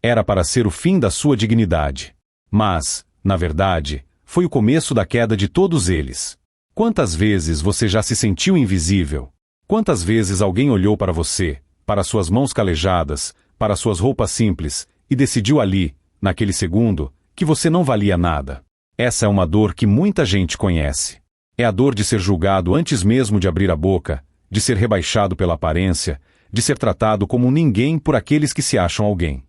Era para ser o fim da sua dignidade. Mas, na verdade, foi o começo da queda de todos eles. Quantas vezes você já se sentiu invisível? Quantas vezes alguém olhou para você, para suas mãos calejadas, para suas roupas simples, e decidiu ali, naquele segundo, que você não valia nada? Essa é uma dor que muita gente conhece. É a dor de ser julgado antes mesmo de abrir a boca, de ser rebaixado pela aparência, de ser tratado como um ninguém por aqueles que se acham alguém.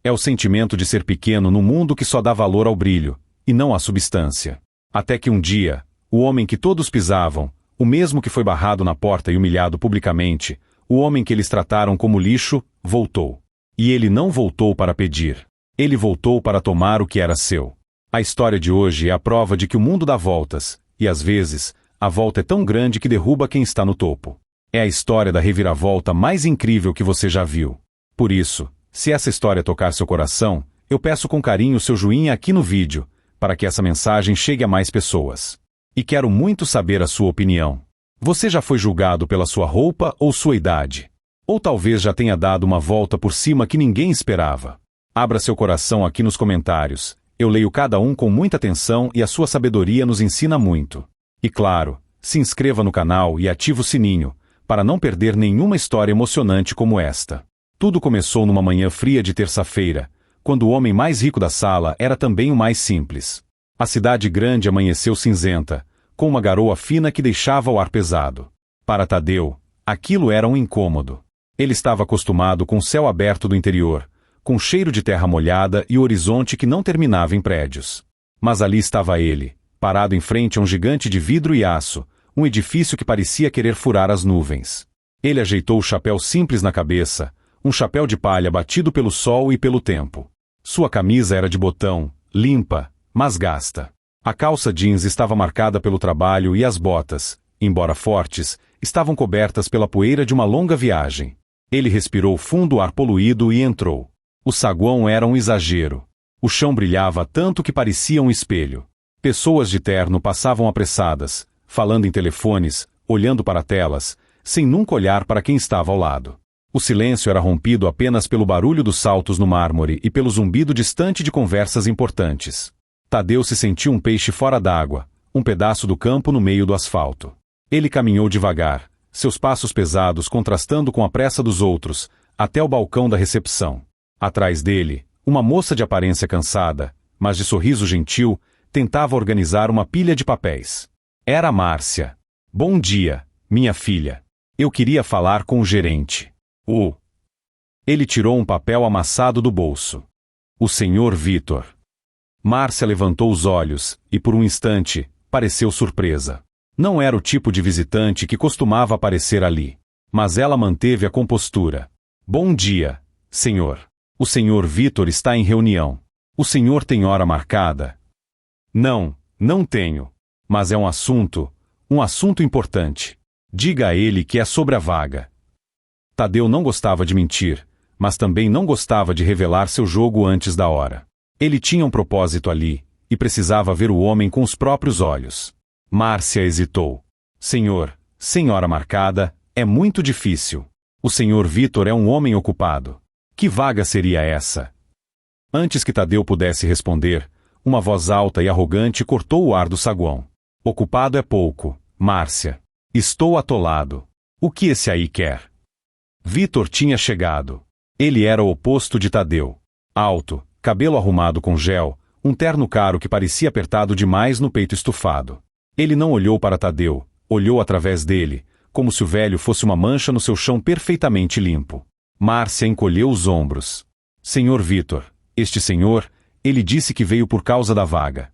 É o sentimento de ser pequeno no mundo que só dá valor ao brilho, e não à substância. Até que um dia, o homem que todos pisavam, o mesmo que foi barrado na porta e humilhado publicamente, o homem que eles trataram como lixo, voltou. E ele não voltou para pedir. Ele voltou para tomar o que era seu. A história de hoje é a prova de que o mundo dá voltas, e às vezes, a volta é tão grande que derruba quem está no topo. É a história da reviravolta mais incrível que você já viu. Por isso, se essa história tocar seu coração, eu peço com carinho seu joinha aqui no vídeo, para que essa mensagem chegue a mais pessoas. E quero muito saber a sua opinião. Você já foi julgado pela sua roupa ou sua idade? Ou talvez já tenha dado uma volta por cima que ninguém esperava? Abra seu coração aqui nos comentários. Eu leio cada um com muita atenção e a sua sabedoria nos ensina muito. E claro, se inscreva no canal e ative o sininho, para não perder nenhuma história emocionante como esta. Tudo começou numa manhã fria de terça-feira, quando o homem mais rico da sala era também o mais simples. A cidade grande amanheceu cinzenta, com uma garoa fina que deixava o ar pesado. Para Tadeu, aquilo era um incômodo. Ele estava acostumado com o céu aberto do interior, com cheiro de terra molhada e o horizonte que não terminava em prédios. Mas ali estava ele, parado em frente a um gigante de vidro e aço, um edifício que parecia querer furar as nuvens. Ele ajeitou o chapéu simples na cabeça, um chapéu de palha batido pelo sol e pelo tempo. Sua camisa era de botão, limpa, mas gasta. A calça jeans estava marcada pelo trabalho e as botas, embora fortes, estavam cobertas pela poeira de uma longa viagem. Ele respirou fundo o ar poluído e entrou. O saguão era um exagero. O chão brilhava tanto que parecia um espelho. Pessoas de terno passavam apressadas, falando em telefones, olhando para telas, sem nunca olhar para quem estava ao lado. O silêncio era rompido apenas pelo barulho dos saltos no mármore e pelo zumbido distante de conversas importantes. Tadeu se sentiu um peixe fora d'água, um pedaço do campo no meio do asfalto. Ele caminhou devagar, seus passos pesados contrastando com a pressa dos outros, até o balcão da recepção. Atrás dele, uma moça de aparência cansada, mas de sorriso gentil, tentava organizar uma pilha de papéis. Era Márcia. Bom dia, minha filha. Eu queria falar com o gerente. Ele tirou um papel amassado do bolso. O senhor Vitor. Márcia levantou os olhos, e por um instante, pareceu surpresa. Não era o tipo de visitante que costumava aparecer ali. Mas ela manteve a compostura. Bom dia, senhor. O senhor Vitor está em reunião. O senhor tem hora marcada? Não, não tenho. Mas é um assunto importante. Diga a ele que é sobre a vaga. Tadeu não gostava de mentir, mas também não gostava de revelar seu jogo antes da hora. Ele tinha um propósito ali, e precisava ver o homem com os próprios olhos. Márcia hesitou. Senhor, sem hora marcada, é muito difícil. O senhor Vitor é um homem ocupado. Que vaga seria essa? Antes que Tadeu pudesse responder, uma voz alta e arrogante cortou o ar do saguão. Ocupado é pouco, Márcia. Estou atolado. O que esse aí quer? Vitor tinha chegado. Ele era o oposto de Tadeu. Alto, cabelo arrumado com gel, um terno caro que parecia apertado demais no peito estufado. Ele não olhou para Tadeu, olhou através dele, como se o velho fosse uma mancha no seu chão perfeitamente limpo. Márcia encolheu os ombros. Senhor Vitor, este senhor, ele disse que veio por causa da vaga.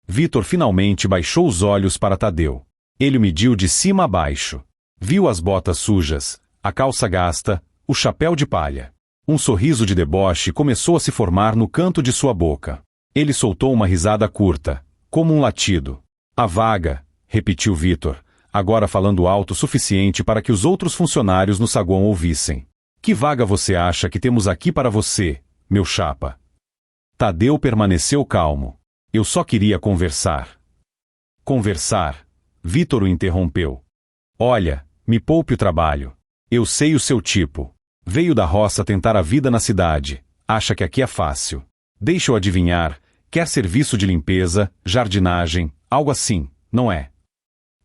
Vitor finalmente baixou os olhos para Tadeu. Ele o mediu de cima a baixo. Viu as botas sujas, a calça gasta, o chapéu de palha. Um sorriso de deboche começou a se formar no canto de sua boca. Ele soltou uma risada curta, como um latido. A vaga, repetiu Vitor, agora falando alto o suficiente para que os outros funcionários no saguão ouvissem. Que vaga você acha que temos aqui para você, meu chapa? Tadeu permaneceu calmo. Eu só queria conversar. Conversar? Vitor o interrompeu. Olha, me poupe o trabalho. Eu sei o seu tipo. Veio da roça tentar a vida na cidade. Acha que aqui é fácil. Deixa eu adivinhar, quer serviço de limpeza, jardinagem, algo assim, não é?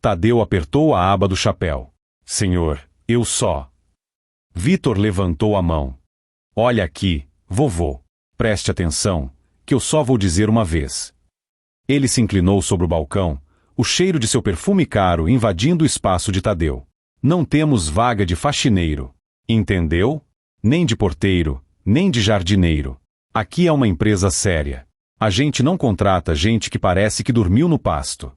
Tadeu apertou a aba do chapéu. Senhor, eu só... Vitor levantou a mão. Olha aqui, vovô. Preste atenção, que eu só vou dizer uma vez. Ele se inclinou sobre o balcão, o cheiro de seu perfume caro invadindo o espaço de Tadeu. Não temos vaga de faxineiro. Entendeu? Nem de porteiro, nem de jardineiro. Aqui é uma empresa séria. A gente não contrata gente que parece que dormiu no pasto.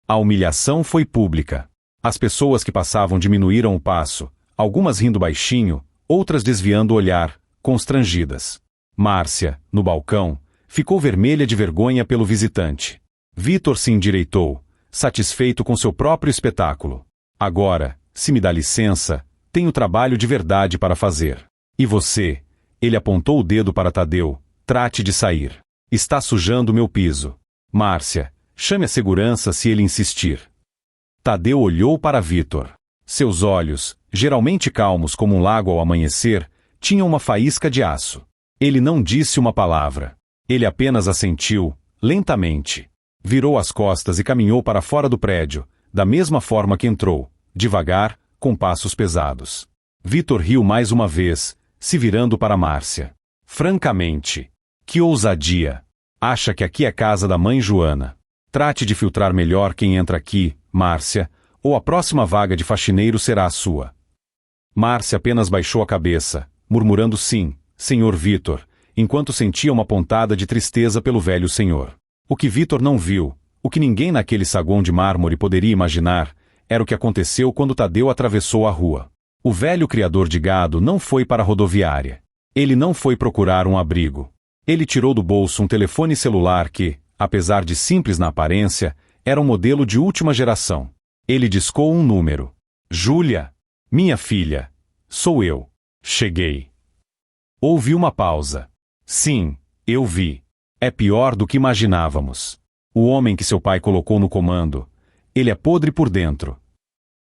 A humilhação foi pública. As pessoas que passavam diminuíram o passo, algumas rindo baixinho, outras desviando o olhar, constrangidas. Márcia, no balcão, ficou vermelha de vergonha pelo visitante. Vitor se endireitou, satisfeito com seu próprio espetáculo. Agora, se me dá licença, tenho trabalho de verdade para fazer. E você? Ele apontou o dedo para Tadeu. Trate de sair. Está sujando meu piso. Márcia, chame a segurança se ele insistir. Tadeu olhou para Vitor. Seus olhos, geralmente calmos como um lago ao amanhecer, tinham uma faísca de aço. Ele não disse uma palavra. Ele apenas assentiu, lentamente. Virou as costas e caminhou para fora do prédio, da mesma forma que entrou, devagar, com passos pesados. Vitor riu mais uma vez, se virando para Márcia. Francamente, que ousadia! Acha que aqui é casa da mãe Joana. Trate de filtrar melhor quem entra aqui, Márcia, ou a próxima vaga de faxineiro será a sua. Márcia apenas baixou a cabeça, murmurando sim, senhor Vitor, enquanto sentia uma pontada de tristeza pelo velho senhor. O que Vitor não viu, o que ninguém naquele saguão de mármore poderia imaginar, era o que aconteceu quando Tadeu atravessou a rua. O velho criador de gado não foi para a rodoviária. Ele não foi procurar um abrigo. Ele tirou do bolso um telefone celular que, apesar de simples na aparência, era um modelo de última geração. Ele discou um número. Júlia, minha filha, sou eu. Cheguei. Houve uma pausa. Sim, eu vi. É pior do que imaginávamos. O homem que seu pai colocou no comando, ele é podre por dentro.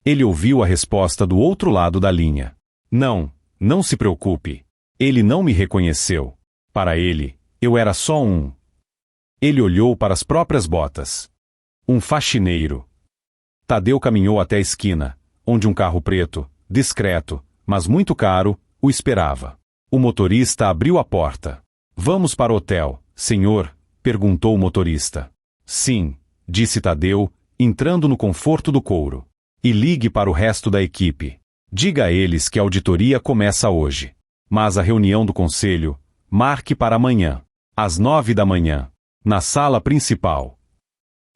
Ele ouviu a resposta do outro lado da linha. Não, não se preocupe. Ele não me reconheceu. Para ele, eu era só um. Ele olhou para as próprias botas. Um faxineiro. Tadeu caminhou até a esquina, onde um carro preto, discreto, mas muito caro, o esperava. O motorista abriu a porta. Vamos para o hotel, senhor? Perguntou o motorista. Sim, disse Tadeu, entrando no conforto do couro. E ligue para o resto da equipe. Diga a eles que a auditoria começa hoje. Mas a reunião do conselho, marque para amanhã, às 9 da manhã, na sala principal.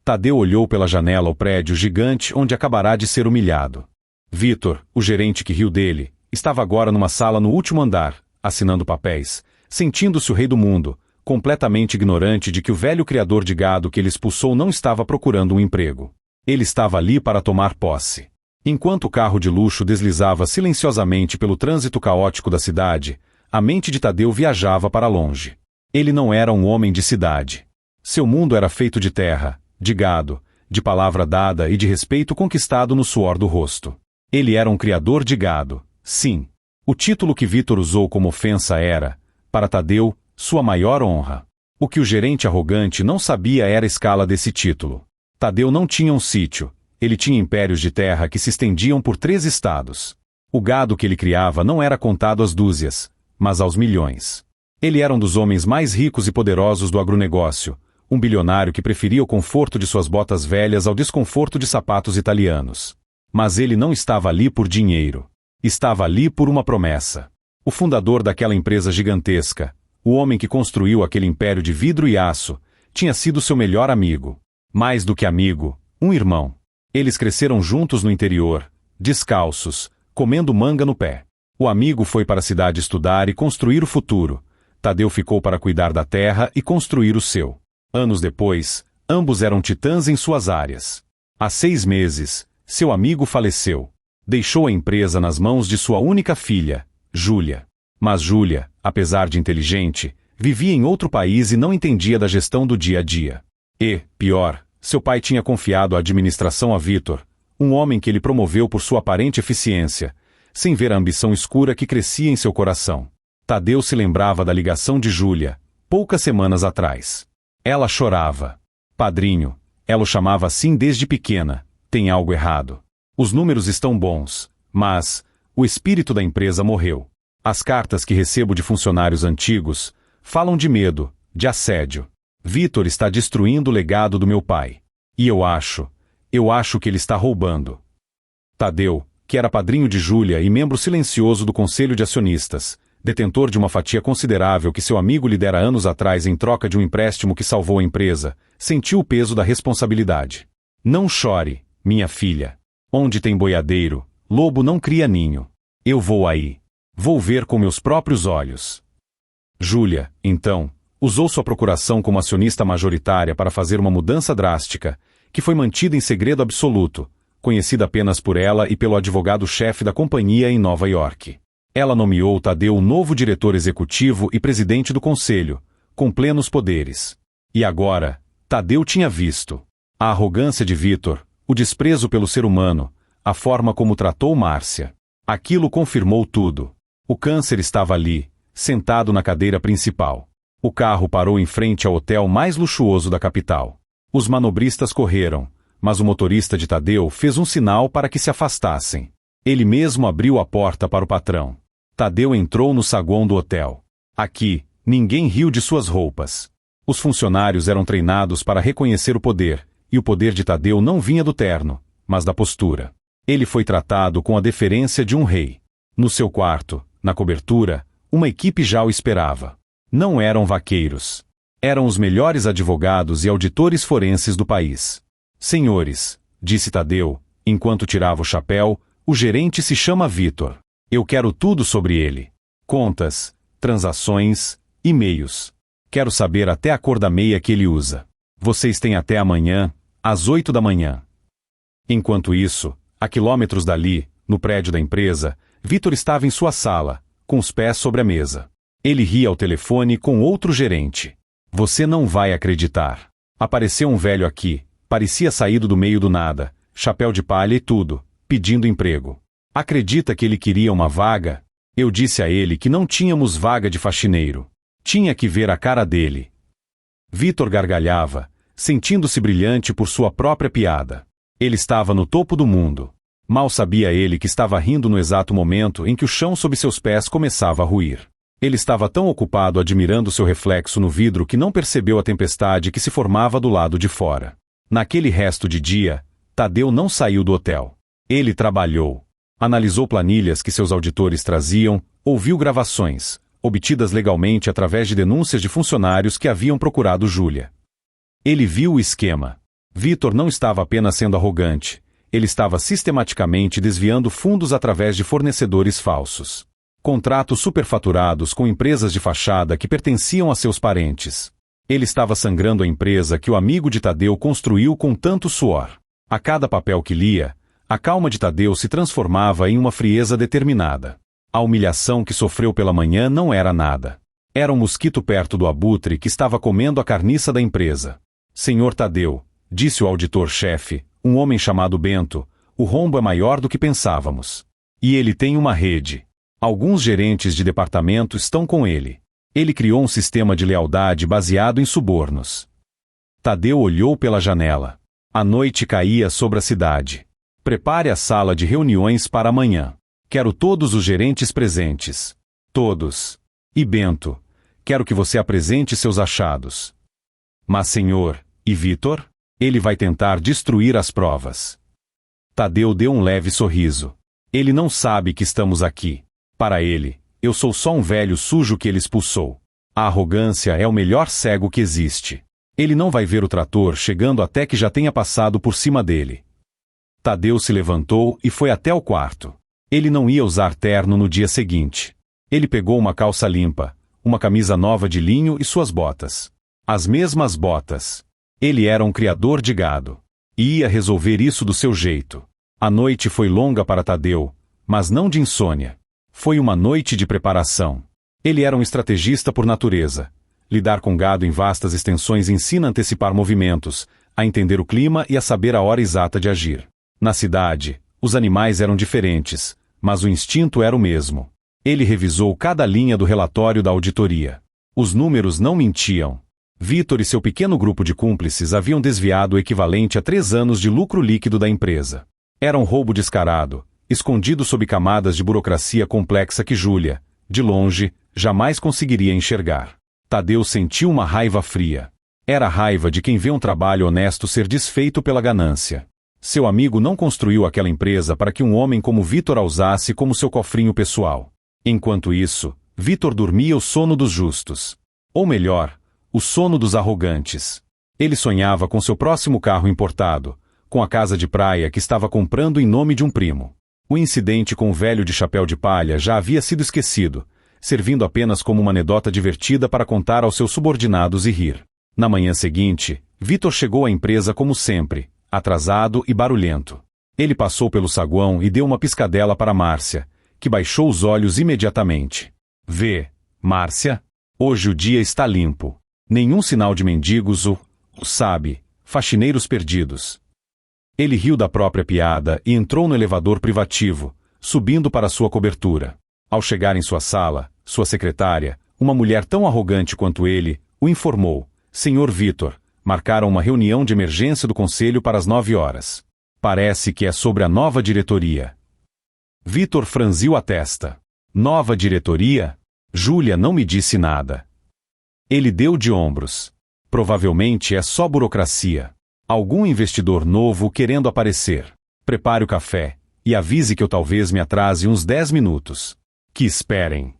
Tadeu olhou pela janela ao prédio gigante onde acabará de ser humilhado. Vitor, o gerente que riu dele, estava agora numa sala no último andar, assinando papéis, sentindo-se o rei do mundo, completamente ignorante de que o velho criador de gado que ele expulsou não estava procurando um emprego. Ele estava ali para tomar posse. Enquanto o carro de luxo deslizava silenciosamente pelo trânsito caótico da cidade, a mente de Tadeu viajava para longe. Ele não era um homem de cidade. Seu mundo era feito de terra, de gado, de palavra dada e de respeito conquistado no suor do rosto. Ele era um criador de gado, sim. O título que Vitor usou como ofensa era, para Tadeu, sua maior honra. O que o gerente arrogante não sabia era a escala desse título. Tadeu não tinha um sítio, ele tinha impérios de terra que se estendiam por 3 estados. O gado que ele criava não era contado às dúzias, mas aos milhões. Ele era um dos homens mais ricos e poderosos do agronegócio, um bilionário que preferia o conforto de suas botas velhas ao desconforto de sapatos italianos. Mas ele não estava ali por dinheiro. Estava ali por uma promessa. O fundador daquela empresa gigantesca, o homem que construiu aquele império de vidro e aço, tinha sido seu melhor amigo. Mais do que amigo, um irmão. Eles cresceram juntos no interior, descalços, comendo manga no pé. O amigo foi para a cidade estudar e construir o futuro. Tadeu ficou para cuidar da terra e construir o seu. Anos depois, ambos eram titãs em suas áreas. Há 6 meses, seu amigo faleceu. Deixou a empresa nas mãos de sua única filha, Júlia. Mas Júlia, apesar de inteligente, vivia em outro país e não entendia da gestão do dia a dia. E, pior, seu pai tinha confiado a administração a Vitor, um homem que ele promoveu por sua aparente eficiência, sem ver a ambição escura que crescia em seu coração. Tadeu se lembrava da ligação de Júlia, poucas semanas atrás. Ela chorava. Padrinho, ela o chamava assim desde pequena, tem algo errado. Os números estão bons, mas o espírito da empresa morreu. As cartas que recebo de funcionários antigos falam de medo, de assédio. Vitor está destruindo o legado do meu pai. E eu acho que ele está roubando. Tadeu, que era padrinho de Júlia e membro silencioso do conselho de acionistas, detentor de uma fatia considerável que seu amigo lhe dera anos atrás em troca de um empréstimo que salvou a empresa, sentiu o peso da responsabilidade. Não chore, minha filha. Onde tem boiadeiro, lobo não cria ninho. Eu vou aí. Vou ver com meus próprios olhos. Júlia, então, usou sua procuração como acionista majoritária para fazer uma mudança drástica, que foi mantida em segredo absoluto, conhecida apenas por ela e pelo advogado-chefe da companhia em Nova York. Ela nomeou Tadeu novo diretor executivo e presidente do conselho, com plenos poderes. E agora, Tadeu tinha visto a arrogância de Vitor, o desprezo pelo ser humano, a forma como tratou Márcia. Aquilo confirmou tudo. O câncer estava ali, sentado na cadeira principal. O carro parou em frente ao hotel mais luxuoso da capital. Os manobristas correram, mas o motorista de Tadeu fez um sinal para que se afastassem. Ele mesmo abriu a porta para o patrão. Tadeu entrou no saguão do hotel. Aqui, ninguém riu de suas roupas. Os funcionários eram treinados para reconhecer o poder, e o poder de Tadeu não vinha do terno, mas da postura. Ele foi tratado com a deferência de um rei. No seu quarto, na cobertura, uma equipe já o esperava. Não eram vaqueiros. Eram os melhores advogados e auditores forenses do país. Senhores, disse Tadeu, enquanto tirava o chapéu, o gerente se chama Vitor. Eu quero tudo sobre ele. Contas, transações, e-mails. Quero saber até a cor da meia que ele usa. Vocês têm até amanhã, às 8 da manhã. Enquanto isso, a quilômetros dali, no prédio da empresa, Vitor estava em sua sala, com os pés sobre a mesa. Ele ria ao telefone com outro gerente. Você não vai acreditar. Apareceu um velho aqui, parecia saído do meio do nada, chapéu de palha e tudo, pedindo emprego. Acredita que ele queria uma vaga? Eu disse a ele que não tínhamos vaga de faxineiro. Tinha que ver a cara dele. Vitor gargalhava, sentindo-se brilhante por sua própria piada. Ele estava no topo do mundo. Mal sabia ele que estava rindo no exato momento em que o chão sob seus pés começava a ruir. Ele estava tão ocupado admirando seu reflexo no vidro que não percebeu a tempestade que se formava do lado de fora. Naquele resto de dia, Tadeu não saiu do hotel. Ele trabalhou. Analisou planilhas que seus auditores traziam, ouviu gravações, obtidas legalmente através de denúncias de funcionários que haviam procurado Júlia. Ele viu o esquema. Vitor não estava apenas sendo arrogante, ele estava sistematicamente desviando fundos através de fornecedores falsos. Contratos superfaturados com empresas de fachada que pertenciam a seus parentes. Ele estava sangrando a empresa que o amigo de Tadeu construiu com tanto suor. A cada papel que lia, a calma de Tadeu se transformava em uma frieza determinada. A humilhação que sofreu pela manhã não era nada. Era um mosquito perto do abutre que estava comendo a carniça da empresa. Senhor Tadeu, disse o auditor-chefe, um homem chamado Bento, o rombo é maior do que pensávamos. E ele tem uma rede. Alguns gerentes de departamento estão com ele. Ele criou um sistema de lealdade baseado em subornos. Tadeu olhou pela janela. A noite caía sobre a cidade. Prepare a sala de reuniões para amanhã. Quero todos os gerentes presentes. Todos. E Bento, quero que você apresente seus achados. Mas senhor, e Vitor? Ele vai tentar destruir as provas. Tadeu deu um leve sorriso. Ele não sabe que estamos aqui. Para ele, eu sou só um velho sujo que ele expulsou. A arrogância é o melhor cego que existe. Ele não vai ver o trator chegando até que já tenha passado por cima dele. Tadeu se levantou e foi até o quarto. Ele não ia usar terno no dia seguinte. Ele pegou uma calça limpa, uma camisa nova de linho e suas botas. As mesmas botas. Ele era um criador de gado. E ia resolver isso do seu jeito. A noite foi longa para Tadeu, mas não de insônia. Foi uma noite de preparação. Ele era um estrategista por natureza. Lidar com gado em vastas extensões ensina a antecipar movimentos, a entender o clima e a saber a hora exata de agir. Na cidade, os animais eram diferentes, mas o instinto era o mesmo. Ele revisou cada linha do relatório da auditoria. Os números não mentiam. Vitor e seu pequeno grupo de cúmplices haviam desviado o equivalente a 3 anos de lucro líquido da empresa. Era um roubo descarado, escondido sob camadas de burocracia complexa que Júlia, de longe, jamais conseguiria enxergar. Tadeu sentiu uma raiva fria. Era a raiva de quem vê um trabalho honesto ser desfeito pela ganância. Seu amigo não construiu aquela empresa para que um homem como Vitor a usasse como seu cofrinho pessoal. Enquanto isso, Vitor dormia o sono dos justos. Ou melhor, o sono dos arrogantes. Ele sonhava com seu próximo carro importado, com a casa de praia que estava comprando em nome de um primo. O incidente com o velho de chapéu de palha já havia sido esquecido, servindo apenas como uma anedota divertida para contar aos seus subordinados e rir. Na manhã seguinte, Vitor chegou à empresa como sempre, atrasado e barulhento. Ele passou pelo saguão e deu uma piscadela para Márcia, que baixou os olhos imediatamente. Vê, Márcia, hoje o dia está limpo. Nenhum sinal de mendigos sabe, faxineiros perdidos. Ele riu da própria piada e entrou no elevador privativo, subindo para sua cobertura. Ao chegar em sua sala, sua secretária, uma mulher tão arrogante quanto ele, o informou: Senhor Vitor, marcaram uma reunião de emergência do conselho para as 9 horas. Parece que é sobre a nova diretoria. Vitor franziu a testa. Nova diretoria? Júlia não me disse nada. Ele deu de ombros. Provavelmente é só burocracia. Algum investidor novo querendo aparecer. Prepare o café e avise que eu talvez me atrase uns 10 minutos. Que esperem.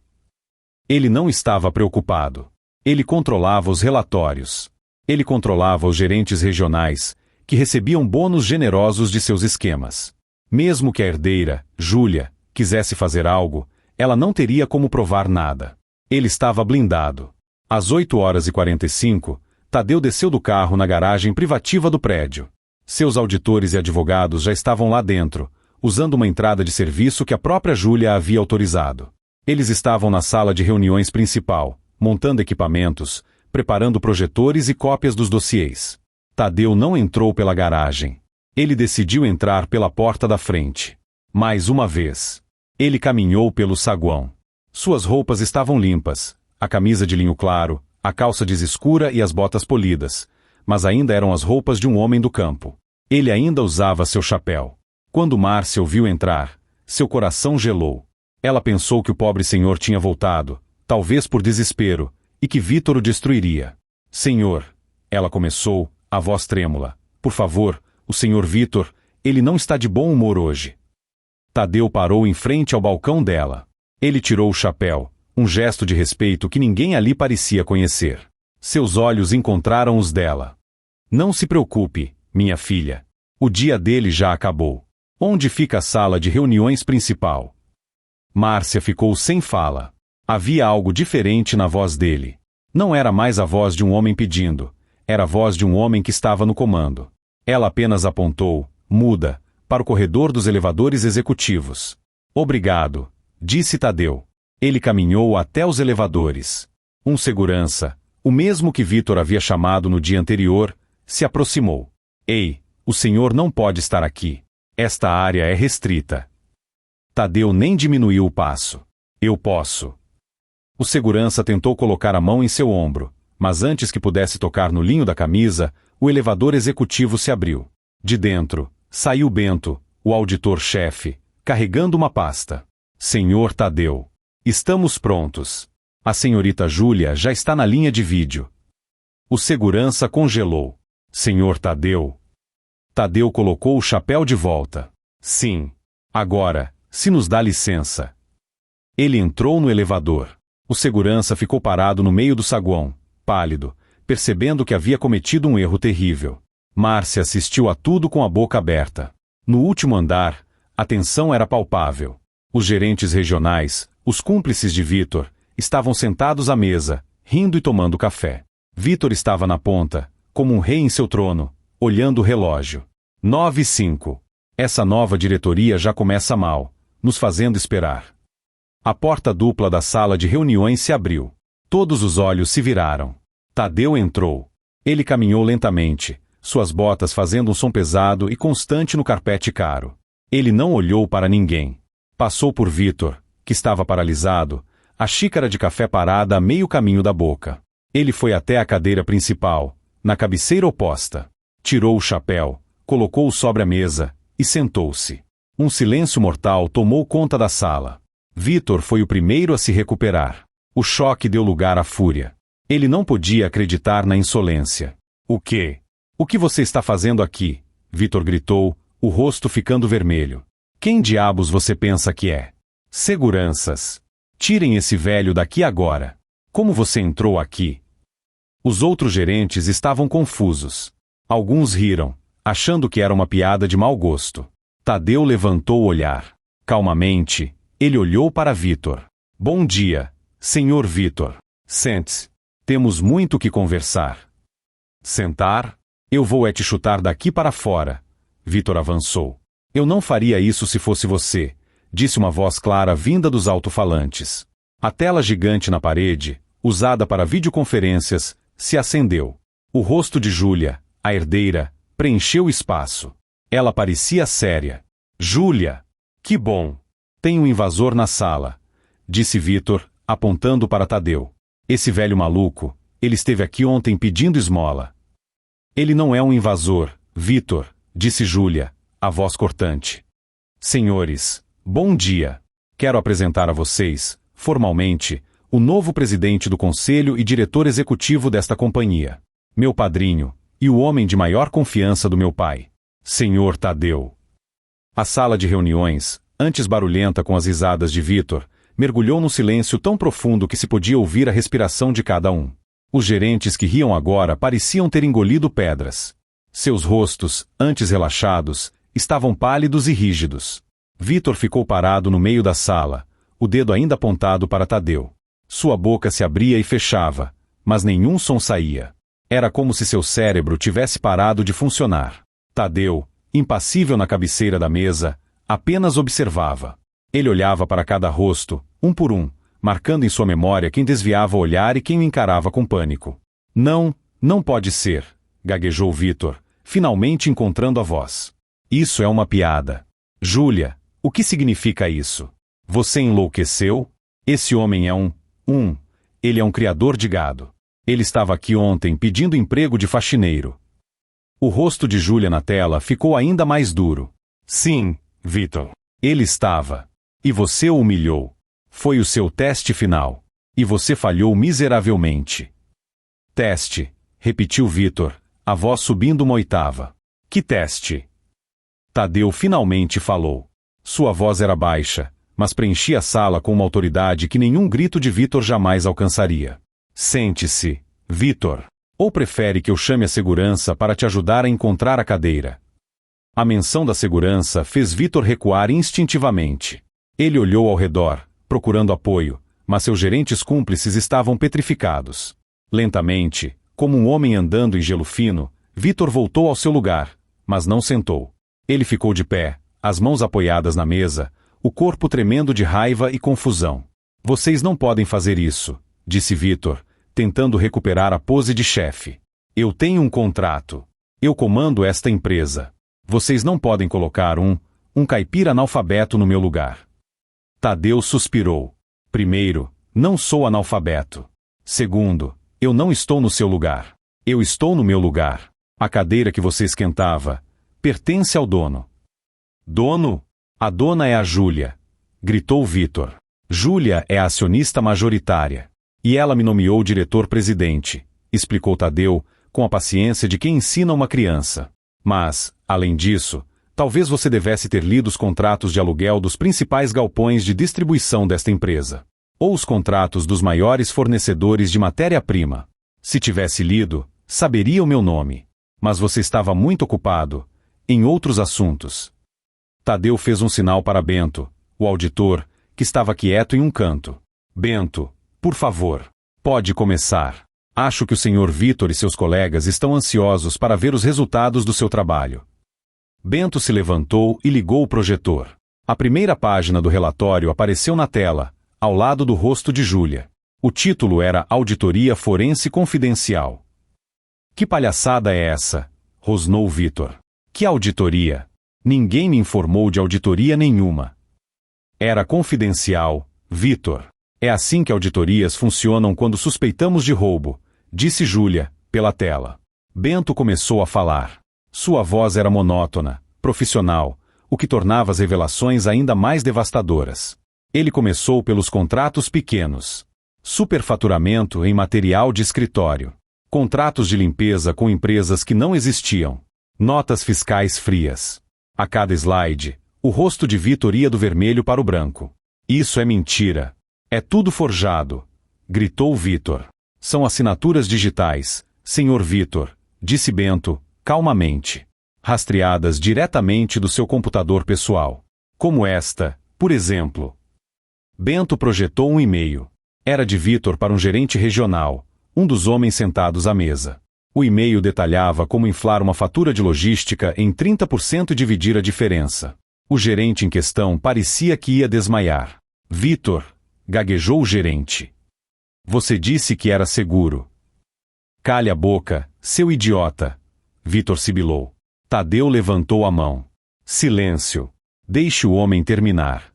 Ele não estava preocupado. Ele controlava os relatórios. Ele controlava os gerentes regionais, que recebiam bônus generosos de seus esquemas. Mesmo que a herdeira, Júlia, quisesse fazer algo, ela não teria como provar nada. Ele estava blindado. Às 8h45, Tadeu desceu do carro na garagem privativa do prédio. Seus auditores e advogados já estavam lá dentro, usando uma entrada de serviço que a própria Júlia havia autorizado. Eles estavam na sala de reuniões principal, montando equipamentos, preparando projetores e cópias dos dossiês. Tadeu não entrou pela garagem. Ele decidiu entrar pela porta da frente. Mais uma vez. Ele caminhou pelo saguão. Suas roupas estavam limpas, a camisa de linho claro, a calça jeans escura e as botas polidas, mas ainda eram as roupas de um homem do campo. Ele ainda usava seu chapéu. Quando Márcia o viu entrar, seu coração gelou. Ela pensou que o pobre senhor tinha voltado, talvez por desespero, e que Vitor o destruiria. Senhor, ela começou, a voz trêmula. Por favor, o senhor Vitor, ele não está de bom humor hoje. Tadeu parou em frente ao balcão dela. Ele tirou o chapéu, um gesto de respeito que ninguém ali parecia conhecer. Seus olhos encontraram os dela. Não se preocupe, minha filha. O dia dele já acabou. Onde fica a sala de reuniões principal? Márcia ficou sem fala. Havia algo diferente na voz dele. Não era mais a voz de um homem pedindo, era a voz de um homem que estava no comando. Ela apenas apontou, muda, para o corredor dos elevadores executivos. Obrigado, disse Tadeu. Ele caminhou até os elevadores. Um segurança, o mesmo que Vitor havia chamado no dia anterior, se aproximou. Ei, o senhor não pode estar aqui. Esta área é restrita. Tadeu nem diminuiu o passo. Eu posso. O segurança tentou colocar a mão em seu ombro, mas antes que pudesse tocar no linho da camisa, o elevador executivo se abriu. De dentro, saiu Bento, o auditor-chefe, carregando uma pasta. Senhor Tadeu. Estamos prontos. A senhorita Júlia já está na linha de vídeo. O segurança congelou. Senhor Tadeu. Tadeu colocou o chapéu de volta. Sim. Agora, se nos dá licença. Ele entrou no elevador. O segurança ficou parado no meio do saguão, pálido, percebendo que havia cometido um erro terrível. Márcia assistiu a tudo com a boca aberta. No último andar, a tensão era palpável. Os gerentes regionais, os cúmplices de Vitor, estavam sentados à mesa, rindo e tomando café. Vitor estava na ponta, como um rei em seu trono, olhando o relógio. 9h05. Essa nova diretoria já começa mal, nos fazendo esperar. A porta dupla da sala de reuniões se abriu. Todos os olhos se viraram. Tadeu entrou. Ele caminhou lentamente, suas botas fazendo um som pesado e constante no carpete caro. Ele não olhou para ninguém. Passou por Vitor, que estava paralisado, a xícara de café parada a meio caminho da boca. Ele foi até a cadeira principal, na cabeceira oposta. Tirou o chapéu, colocou-o sobre a mesa e sentou-se. Um silêncio mortal tomou conta da sala. Vitor foi o primeiro a se recuperar. O choque deu lugar à fúria. Ele não podia acreditar na insolência. O quê? O que você está fazendo aqui? Vitor gritou, o rosto ficando vermelho. Quem diabos você pensa que é? Seguranças. Tirem esse velho daqui agora. Como você entrou aqui? Os outros gerentes estavam confusos. Alguns riram, achando que era uma piada de mau gosto. Tadeu levantou o olhar. Calmamente, ele olhou para Vitor. Bom dia, senhor Vitor. Sente-se. Temos muito que conversar. Sentar? Eu vou te chutar daqui para fora. Vitor avançou. Eu não faria isso se fosse você, disse uma voz clara vinda dos alto-falantes. A tela gigante na parede, usada para videoconferências, se acendeu. O rosto de Júlia, a herdeira, preencheu o espaço. Ela parecia séria. Júlia! Que bom! Tem um invasor na sala, disse Vitor, apontando para Tadeu. Esse velho maluco, ele esteve aqui ontem pedindo esmola. Ele não é um invasor, Vitor, disse Júlia, a voz cortante. Senhores, bom dia. Quero apresentar a vocês, formalmente, o novo presidente do conselho e diretor executivo desta companhia. Meu padrinho, e o homem de maior confiança do meu pai. Senhor Tadeu. A sala de reuniões, antes barulhenta com as risadas de Vitor, mergulhou num silêncio tão profundo que se podia ouvir a respiração de cada um. Os gerentes que riam agora pareciam ter engolido pedras. Seus rostos, antes relaxados, estavam pálidos e rígidos. Vitor ficou parado no meio da sala, o dedo ainda apontado para Tadeu. Sua boca se abria e fechava, mas nenhum som saía. Era como se seu cérebro tivesse parado de funcionar. Tadeu, impassível na cabeceira da mesa, apenas observava. Ele olhava para cada rosto, um por um, marcando em sua memória quem desviava o olhar e quem o encarava com pânico. Não, não pode ser, gaguejou Vitor, finalmente encontrando a voz. Isso é uma piada. Júlia, o que significa isso? Você enlouqueceu? Esse homem é ele é um criador de gado. Ele estava aqui ontem pedindo emprego de faxineiro. O rosto de Júlia na tela ficou ainda mais duro. Sim, Vitor. Ele estava. E você o humilhou. Foi o seu teste final. E você falhou miseravelmente. Teste, repetiu Vitor, a voz subindo uma oitava. Que teste? Tadeu finalmente falou. Sua voz era baixa, mas preenchia a sala com uma autoridade que nenhum grito de Vitor jamais alcançaria. Sente-se, Vitor. Ou prefere que eu chame a segurança para te ajudar a encontrar a cadeira? A menção da segurança fez Vitor recuar instintivamente. Ele olhou ao redor, procurando apoio, mas seus gerentes cúmplices estavam petrificados. Lentamente, como um homem andando em gelo fino, Vitor voltou ao seu lugar, mas não sentou. Ele ficou de pé, as mãos apoiadas na mesa, o corpo tremendo de raiva e confusão. Vocês não podem fazer isso, disse Vitor, tentando recuperar a pose de chefe. Eu tenho um contrato. Eu comando esta empresa. Vocês não podem colocar um caipira analfabeto no meu lugar. Tadeu suspirou. Primeiro, não sou analfabeto. Segundo, eu não estou no seu lugar. Eu estou no meu lugar. A cadeira que você esquentava pertence ao dono. Dono? A dona é a Júlia, gritou Vitor. Júlia é a acionista majoritária. E ela me nomeou diretor-presidente, explicou Tadeu, com a paciência de quem ensina uma criança. Mas, além disso, talvez você devesse ter lido os contratos de aluguel dos principais galpões de distribuição desta empresa. Ou os contratos dos maiores fornecedores de matéria-prima. Se tivesse lido, saberia o meu nome. Mas você estava muito ocupado em outros assuntos. Tadeu fez um sinal para Bento, o auditor, que estava quieto em um canto. Bento, por favor, pode começar. Acho que o Sr. Vitor e seus colegas estão ansiosos para ver os resultados do seu trabalho. Bento se levantou e ligou o projetor. A primeira página do relatório apareceu na tela, ao lado do rosto de Júlia. O título era Auditoria Forense Confidencial. Que palhaçada é essa? Rosnou Vitor. Que auditoria? Ninguém me informou de auditoria nenhuma. Era confidencial, Vitor. É assim que auditorias funcionam quando suspeitamos de roubo, disse Júlia, pela tela. Bento começou a falar. Sua voz era monótona, profissional, o que tornava as revelações ainda mais devastadoras. Ele começou pelos contratos pequenos. Superfaturamento em material de escritório. Contratos de limpeza com empresas que não existiam. Notas fiscais frias. A cada slide, o rosto de Vitor ia do vermelho para o branco. Isso é mentira. É tudo forjado, gritou Vitor. São assinaturas digitais, senhor Vitor, disse Bento, calmamente. Rastreadas diretamente do seu computador pessoal. Como esta, por exemplo. Bento projetou um e-mail. Era de Vitor para um gerente regional, um dos homens sentados à mesa. O e-mail detalhava como inflar uma fatura de logística em 30% e dividir a diferença. O gerente em questão parecia que ia desmaiar. Vitor, gaguejou o gerente. Você disse que era seguro. Cale a boca, seu idiota. Vitor sibilou. Tadeu levantou a mão. Silêncio. Deixe o homem terminar.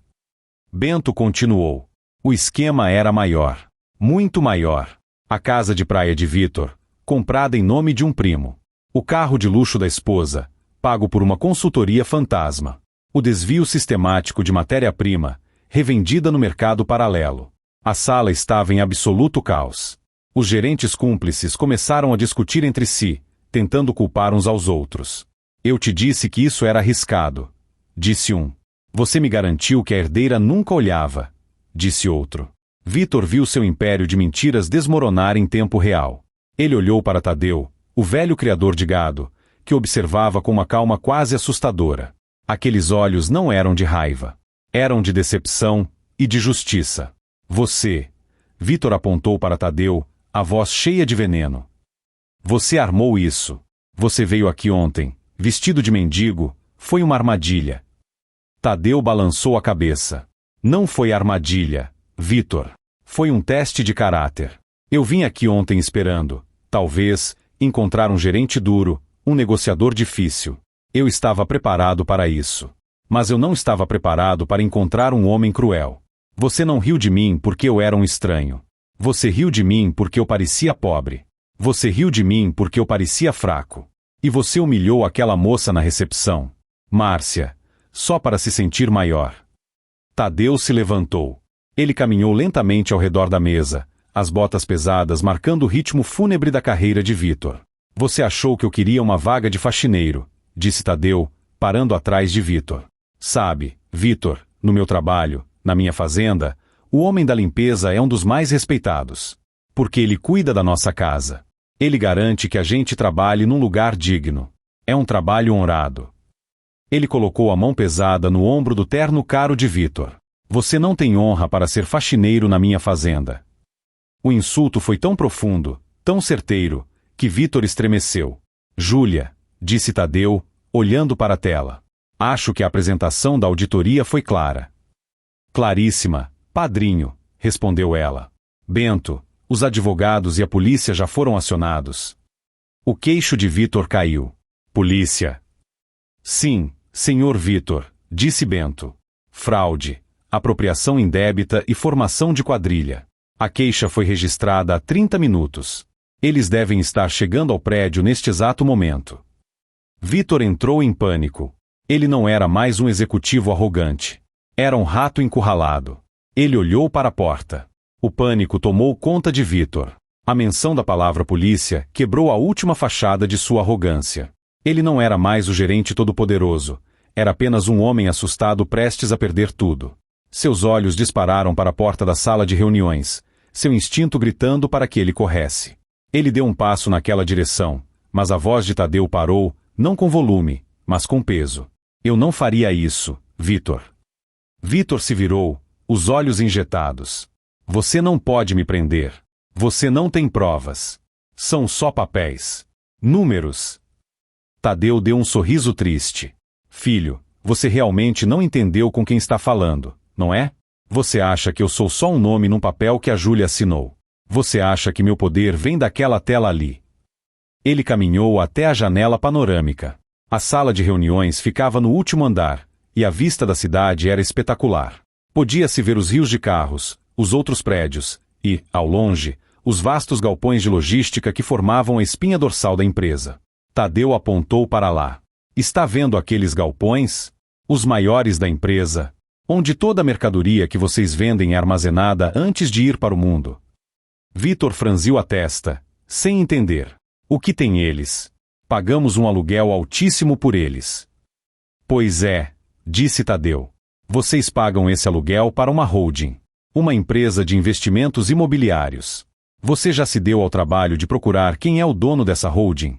Bento continuou. O esquema era maior. Muito maior. A casa de praia de Vitor, comprada em nome de um primo. O carro de luxo da esposa, pago por uma consultoria fantasma. O desvio sistemático de matéria-prima, revendida no mercado paralelo. A sala estava em absoluto caos. Os gerentes cúmplices começaram a discutir entre si, tentando culpar uns aos outros. Eu te disse que isso era arriscado, disse um. Você me garantiu que a herdeira nunca olhava, disse outro. Vitor viu seu império de mentiras desmoronar em tempo real. Ele olhou para Tadeu, o velho criador de gado, que observava com uma calma quase assustadora. Aqueles olhos não eram de raiva. Eram de decepção e de justiça. Você, Vitor apontou para Tadeu, a voz cheia de veneno. Você armou isso. Você veio aqui ontem, vestido de mendigo, foi uma armadilha. Tadeu balançou a cabeça. Não foi armadilha, Vitor. Foi um teste de caráter. Eu vim aqui ontem esperando, talvez, encontrar um gerente duro, um negociador difícil. Eu estava preparado para isso. Mas eu não estava preparado para encontrar um homem cruel. Você não riu de mim porque eu era um estranho. Você riu de mim porque eu parecia pobre. Você riu de mim porque eu parecia fraco. E você humilhou aquela moça na recepção. Márcia. Só para se sentir maior. Tadeu se levantou. Ele caminhou lentamente ao redor da mesa, as botas pesadas marcando o ritmo fúnebre da carreira de Vitor. Você achou que eu queria uma vaga de faxineiro, disse Tadeu, parando atrás de Vitor. Sabe, Vitor, no meu trabalho, na minha fazenda, o homem da limpeza é um dos mais respeitados. Porque ele cuida da nossa casa. Ele garante que a gente trabalhe num lugar digno. É um trabalho honrado. Ele colocou a mão pesada no ombro do terno caro de Vitor. Você não tem honra para ser faxineiro na minha fazenda. O insulto foi tão profundo, tão certeiro, que Vitor estremeceu. Júlia, disse Tadeu, olhando para a tela. Acho que a apresentação da auditoria foi clara. Claríssima, padrinho, respondeu ela. Bento, os advogados e a polícia já foram acionados. O queixo de Vitor caiu. Polícia. Sim, senhor Vitor, disse Bento. Fraude, apropriação indébita e formação de quadrilha. A queixa foi registrada há 30 minutos. Eles devem estar chegando ao prédio neste exato momento. Vitor entrou em pânico. Ele não era mais um executivo arrogante. Era um rato encurralado. Ele olhou para a porta. O pânico tomou conta de Vitor. A menção da palavra polícia quebrou a última fachada de sua arrogância. Ele não era mais o gerente todo-poderoso. Era apenas um homem assustado prestes a perder tudo. Seus olhos dispararam para a porta da sala de reuniões, seu instinto gritando para que ele corresse. Ele deu um passo naquela direção, mas a voz de Tadeu parou, não com volume, mas com peso. Eu não faria isso, Vitor. Vitor se virou, os olhos injetados. Você não pode me prender. Você não tem provas. São só papéis. Números. Tadeu deu um sorriso triste. Filho, você realmente não entendeu com quem está falando, não é? Você acha que eu sou só um nome num papel que a Júlia assinou. Você acha que meu poder vem daquela tela ali. Ele caminhou até a janela panorâmica. A sala de reuniões ficava no último andar, e a vista da cidade era espetacular. Podia-se ver os rios de carros, os outros prédios, e, ao longe, os vastos galpões de logística que formavam a espinha dorsal da empresa. Tadeu apontou para lá. Está vendo aqueles galpões? Os maiores da empresa, onde toda a mercadoria que vocês vendem é armazenada antes de ir para o mundo. Vitor franziu a testa, sem entender. O que tem eles? Pagamos um aluguel altíssimo por eles. Pois é, disse Tadeu. Vocês pagam esse aluguel para uma holding, uma empresa de investimentos imobiliários. Você já se deu ao trabalho de procurar quem é o dono dessa holding?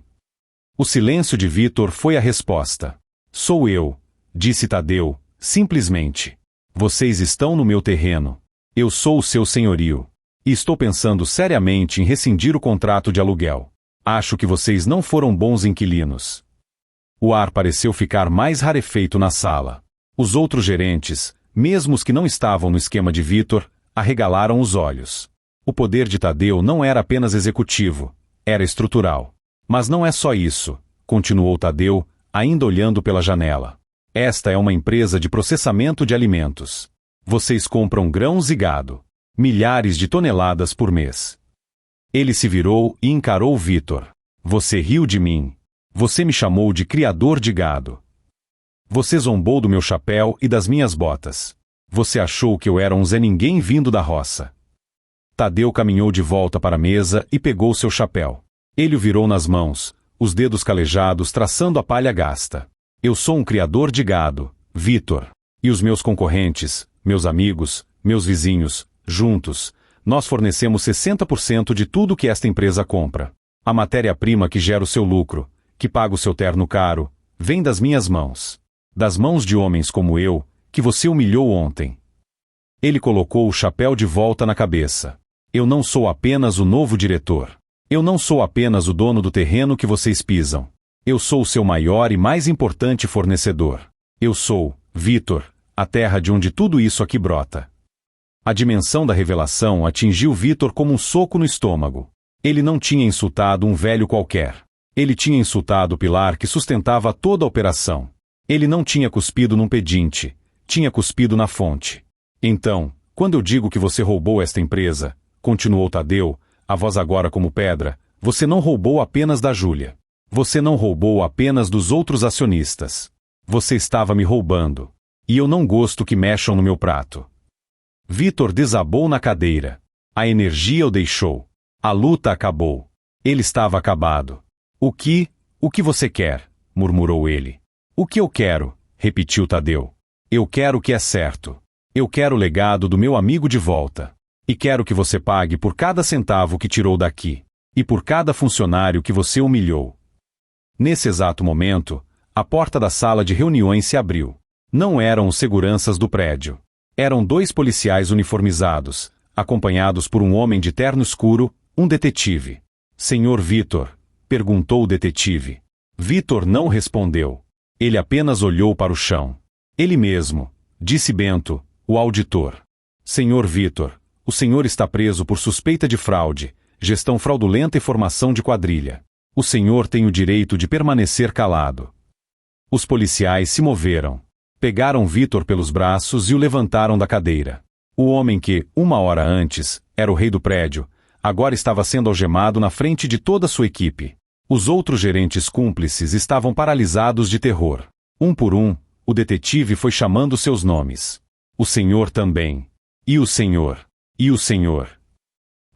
O silêncio de Vitor foi a resposta. Sou eu, disse Tadeu, simplesmente. Vocês estão no meu terreno. Eu sou o seu senhorio. E estou pensando seriamente em rescindir o contrato de aluguel. Acho que vocês não foram bons inquilinos. O ar pareceu ficar mais rarefeito na sala. Os outros gerentes, mesmo os que não estavam no esquema de Vitor, arregalaram os olhos. O poder de Tadeu não era apenas executivo, era estrutural. Mas não é só isso, continuou Tadeu, ainda olhando pela janela. Esta é uma empresa de processamento de alimentos. Vocês compram grãos e gado. Milhares de toneladas por mês. Ele se virou e encarou Vitor. Você riu de mim. Você me chamou de criador de gado. Você zombou do meu chapéu e das minhas botas. Você achou que eu era um Zé Ninguém vindo da roça. Tadeu caminhou de volta para a mesa e pegou seu chapéu. Ele o virou nas mãos, os dedos calejados traçando a palha gasta. Eu sou um criador de gado, Vitor. E os meus concorrentes, meus amigos, meus vizinhos, juntos, nós fornecemos 60% de tudo que esta empresa compra. A matéria-prima que gera o seu lucro, que paga o seu terno caro, vem das minhas mãos. Das mãos de homens como eu, que você humilhou ontem. Ele colocou o chapéu de volta na cabeça. Eu não sou apenas o novo diretor. Eu não sou apenas o dono do terreno que vocês pisam. Eu sou o seu maior e mais importante fornecedor. Eu sou, Vitor, a terra de onde tudo isso aqui brota. A dimensão da revelação atingiu Vitor como um soco no estômago. Ele não tinha insultado um velho qualquer. Ele tinha insultado o pilar que sustentava toda a operação. Ele não tinha cuspido num pedinte, tinha cuspido na fonte. Então, quando eu digo que você roubou esta empresa, continuou Tadeu, a voz agora como pedra, você não roubou apenas da Júlia. Você não roubou apenas dos outros acionistas. Você estava me roubando. E eu não gosto que mexam no meu prato. Vitor desabou na cadeira. A energia o deixou. A luta acabou. Ele estava acabado. O que você quer? Murmurou ele. O que eu quero? Repetiu Tadeu. Eu quero o que é certo. Eu quero o legado do meu amigo de volta. E quero que você pague por cada centavo que tirou daqui. E por cada funcionário que você humilhou. Nesse exato momento, a porta da sala de reuniões se abriu. Não eram os seguranças do prédio. Eram 2 policiais uniformizados, acompanhados por um homem de terno escuro, um detetive. Senhor Vitor? Perguntou o detetive. Vitor não respondeu. Ele apenas olhou para o chão. Ele mesmo, disse Bento, o auditor. Senhor Vitor, o senhor está preso por suspeita de fraude, gestão fraudulenta e formação de quadrilha. O senhor tem o direito de permanecer calado. Os policiais se moveram. Pegaram Vitor pelos braços e o levantaram da cadeira. O homem que, 1 hora antes, era o rei do prédio, agora estava sendo algemado na frente de toda a sua equipe. Os outros gerentes cúmplices estavam paralisados de terror. Um por um, o detetive foi chamando seus nomes. O senhor também. E o senhor. E o senhor.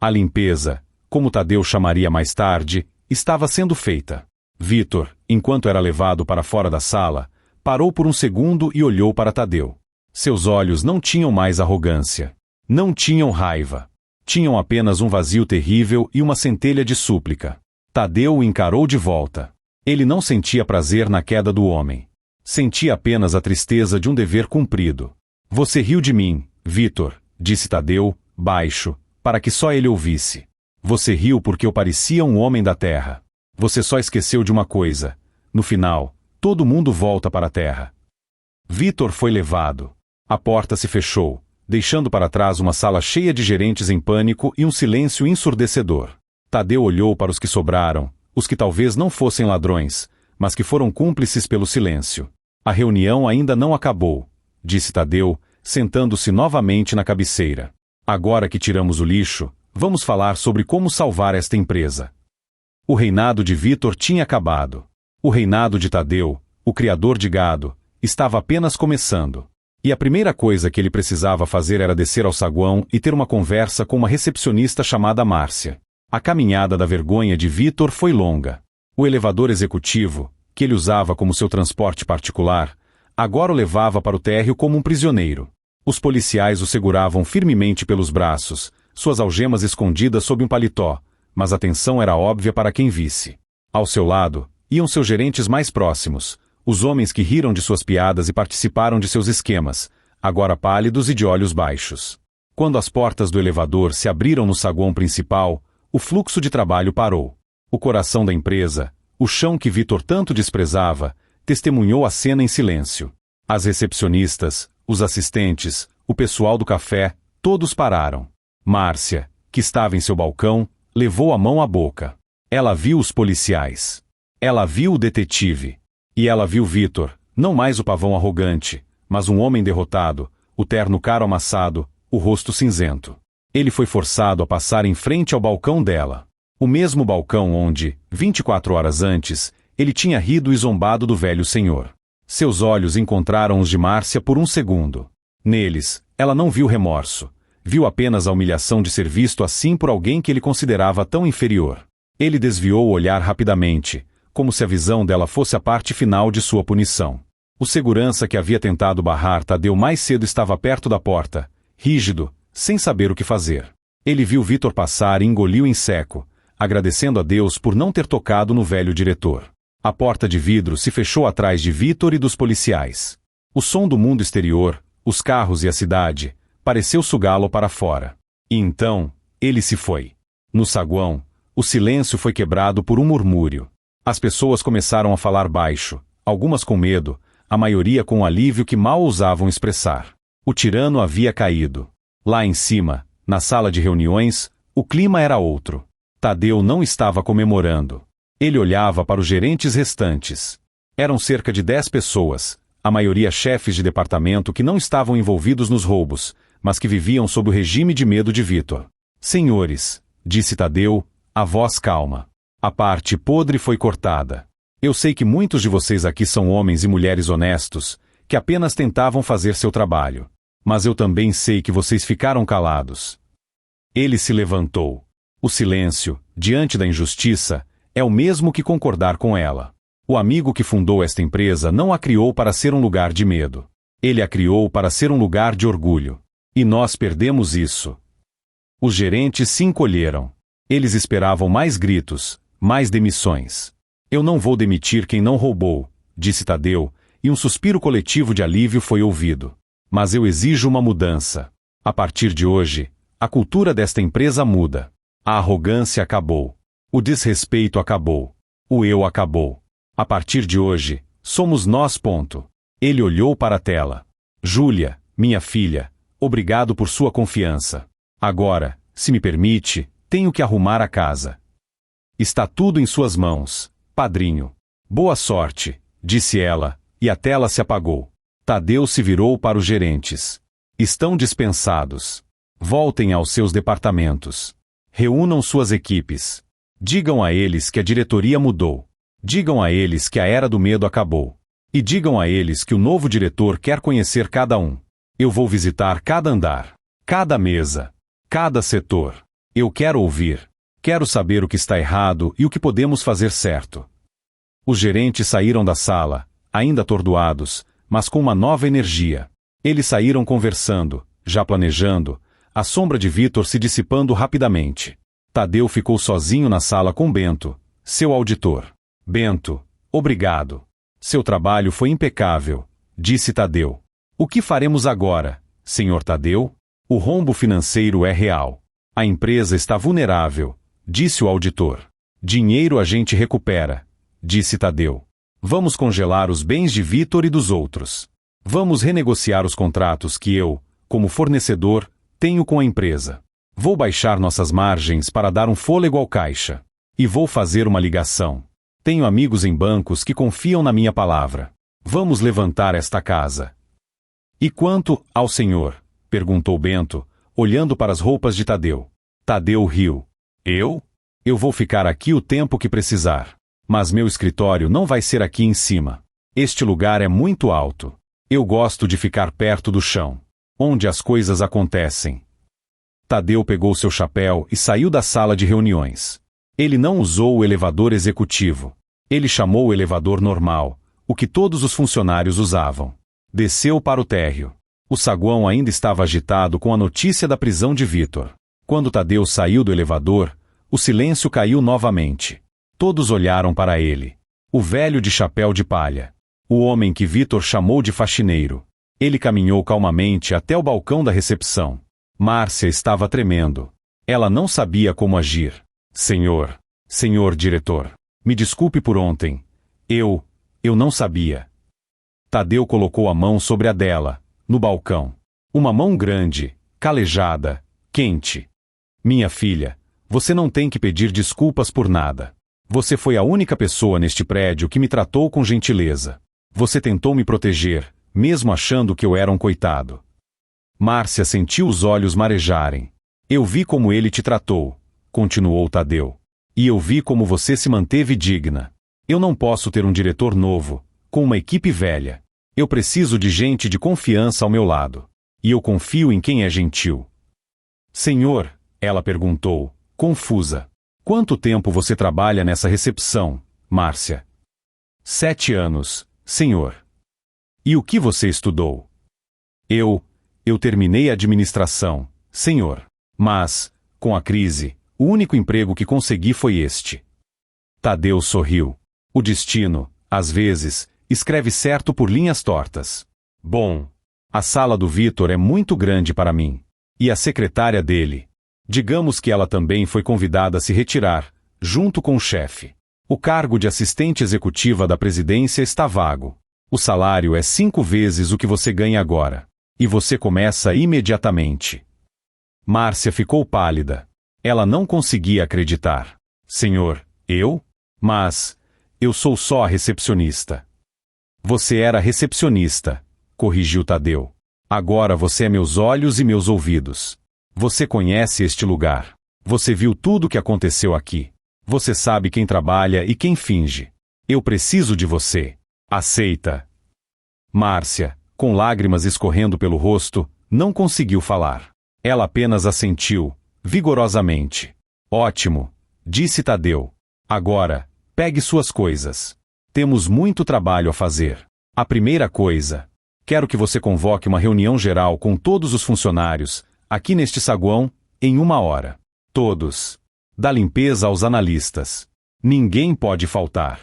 A limpeza, como Tadeu chamaria mais tarde, estava sendo feita. Vitor, enquanto era levado para fora da sala, parou por um segundo e olhou para Tadeu. Seus olhos não tinham mais arrogância. Não tinham raiva. Tinham apenas um vazio terrível e uma centelha de súplica. Tadeu o encarou de volta. Ele não sentia prazer na queda do homem. Sentia apenas a tristeza de um dever cumprido. Você riu de mim, Vitor, disse Tadeu, baixo, para que só ele ouvisse. Você riu porque eu parecia um homem da terra. Você só esqueceu de uma coisa. No final, todo mundo volta para a terra. Vitor foi levado. A porta se fechou, deixando para trás uma sala cheia de gerentes em pânico e um silêncio ensurdecedor. Tadeu olhou para os que sobraram, os que talvez não fossem ladrões, mas que foram cúmplices pelo silêncio. A reunião ainda não acabou, disse Tadeu, sentando-se novamente na cabeceira. Agora que tiramos o lixo, vamos falar sobre como salvar esta empresa. O reinado de Vítor tinha acabado. O reinado de Tadeu, o criador de gado, estava apenas começando. E a primeira coisa que ele precisava fazer era descer ao saguão e ter uma conversa com uma recepcionista chamada Márcia. A caminhada da vergonha de Vítor foi longa. O elevador executivo, que ele usava como seu transporte particular, agora o levava para o térreo como um prisioneiro. Os policiais o seguravam firmemente pelos braços, suas algemas escondidas sob um paletó, mas a tensão era óbvia para quem visse. Ao seu lado, iam seus gerentes mais próximos, os homens que riram de suas piadas e participaram de seus esquemas, agora pálidos e de olhos baixos. Quando as portas do elevador se abriram no saguão principal, o fluxo de trabalho parou. O coração da empresa, o chão que Vítor tanto desprezava, testemunhou a cena em silêncio. As recepcionistas, os assistentes, o pessoal do café, todos pararam. Márcia, que estava em seu balcão, levou a mão à boca. Ela viu os policiais. Ela viu o detetive. E ela viu Vítor, não mais o pavão arrogante, mas um homem derrotado, o terno caro amassado, o rosto cinzento. Ele foi forçado a passar em frente ao balcão dela. O mesmo balcão onde, 24 horas antes, ele tinha rido e zombado do velho senhor. Seus olhos encontraram os de Márcia por um segundo. Neles, ela não viu remorso. Viu apenas a humilhação de ser visto assim por alguém que ele considerava tão inferior. Ele desviou o olhar rapidamente, como se a visão dela fosse a parte final de sua punição. O segurança que havia tentado barrar Tadeu mais cedo estava perto da porta, rígido, sem saber o que fazer. Ele viu Vítor passar e engoliu em seco, agradecendo a Deus por não ter tocado no velho diretor. A porta de vidro se fechou atrás de Vítor e dos policiais. O som do mundo exterior, os carros e a cidade, pareceu sugá-lo para fora. E então, ele se foi. No saguão, o silêncio foi quebrado por um murmúrio. As pessoas começaram a falar baixo, algumas com medo, a maioria com um alívio que mal ousavam expressar. O tirano havia caído. Lá em cima, na sala de reuniões, o clima era outro. Tadeu não estava comemorando. Ele olhava para os gerentes restantes. Eram cerca de 10 pessoas, a maioria chefes de departamento que não estavam envolvidos nos roubos, mas que viviam sob o regime de medo de Vítor. Senhores, disse Tadeu, a voz calma. A parte podre foi cortada. Eu sei que muitos de vocês aqui são homens e mulheres honestos, que apenas tentavam fazer seu trabalho. Mas eu também sei que vocês ficaram calados. Ele se levantou. O silêncio, diante da injustiça, é o mesmo que concordar com ela. O amigo que fundou esta empresa não a criou para ser um lugar de medo. Ele a criou para ser um lugar de orgulho. E nós perdemos isso. Os gerentes se encolheram. Eles esperavam mais gritos, mais demissões. Eu não vou demitir quem não roubou, disse Tadeu, e um suspiro coletivo de alívio foi ouvido. Mas eu exijo uma mudança. A partir de hoje, a cultura desta empresa muda. A arrogância acabou. O desrespeito acabou. O eu acabou. A partir de hoje, somos nós. Ele olhou para a tela. Júlia, minha filha, obrigado por sua confiança. Agora, se me permite, tenho que arrumar a casa. Está tudo em suas mãos, padrinho. Boa sorte, disse ela, e a tela se apagou. Tadeu se virou para os gerentes. Estão dispensados. Voltem aos seus departamentos. Reúnam suas equipes. Digam a eles que a diretoria mudou. Digam a eles que a era do medo acabou. E digam a eles que o novo diretor quer conhecer cada um. Eu vou visitar cada andar, cada mesa, cada setor. Eu quero ouvir. Quero saber o que está errado e o que podemos fazer certo. Os gerentes saíram da sala, ainda atordoados, mas com uma nova energia. Eles saíram conversando, já planejando, a sombra de Vítor se dissipando rapidamente. Tadeu ficou sozinho na sala com Bento, seu auditor. Bento, obrigado. Seu trabalho foi impecável, disse Tadeu. O que faremos agora, senhor Tadeu? O rombo financeiro é real. A empresa está vulnerável, disse o auditor. Dinheiro a gente recupera, disse Tadeu. Vamos congelar os bens de Vítor e dos outros. Vamos renegociar os contratos que eu, como fornecedor, tenho com a empresa. Vou baixar nossas margens para dar um fôlego ao caixa. E vou fazer uma ligação. Tenho amigos em bancos que confiam na minha palavra. Vamos levantar esta casa. E quanto ao senhor? Perguntou Bento, olhando para as roupas de Tadeu. Tadeu riu. Eu? Eu vou ficar aqui o tempo que precisar. Mas meu escritório não vai ser aqui em cima. Este lugar é muito alto. Eu gosto de ficar perto do chão, onde as coisas acontecem. Tadeu pegou seu chapéu e saiu da sala de reuniões. Ele não usou o elevador executivo. Ele chamou o elevador normal, o que todos os funcionários usavam. Desceu para o térreo. O saguão ainda estava agitado com a notícia da prisão de Vitor. Quando Tadeu saiu do elevador, o silêncio caiu novamente. Todos olharam para ele. O velho de chapéu de palha. O homem que Vitor chamou de faxineiro. Ele caminhou calmamente até o balcão da recepção. Márcia estava tremendo. Ela não sabia como agir. Senhor diretor, me desculpe por ontem. Eu não sabia. Tadeu colocou a mão sobre a dela, no balcão. Uma mão grande, calejada, quente. Minha filha, você não tem que pedir desculpas por nada. Você foi a única pessoa neste prédio que me tratou com gentileza. Você tentou me proteger, mesmo achando que eu era um coitado. Márcia sentiu os olhos marejarem. Eu vi como ele te tratou, continuou Tadeu. E eu vi como você se manteve digna. Eu não posso ter um diretor novo, com uma equipe velha. Eu preciso de gente de confiança ao meu lado. E eu confio em quem é gentil. Senhor, ela perguntou, confusa. Quanto tempo você trabalha nessa recepção, Márcia? 7 anos, senhor. E o que você estudou? Eu terminei administração, senhor. Mas, com a crise, o único emprego que consegui foi este. Tadeu sorriu. O destino, às vezes, escreve certo por linhas tortas. Bom, a sala do Vitor é muito grande para mim. E a secretária dele. Digamos que ela também foi convidada a se retirar, junto com o chefe. O cargo de assistente executiva da presidência está vago. O salário é 5 vezes o que você ganha agora. E você começa imediatamente. Márcia ficou pálida. Ela não conseguia acreditar. Senhor, eu? Mas, eu sou só a recepcionista. Você era recepcionista, corrigiu Tadeu. Agora você é meus olhos e meus ouvidos. Você conhece este lugar. Você viu tudo o que aconteceu aqui. Você sabe quem trabalha e quem finge. Eu preciso de você. Aceita. Márcia, com lágrimas escorrendo pelo rosto, não conseguiu falar. Ela apenas assentiu, vigorosamente. Ótimo, disse Tadeu. Agora, pegue suas coisas. Temos muito trabalho a fazer. A primeira coisa. Quero que você convoque uma reunião geral com todos os funcionários, aqui neste saguão, em 1 hora. Todos. Da limpeza aos analistas. Ninguém pode faltar.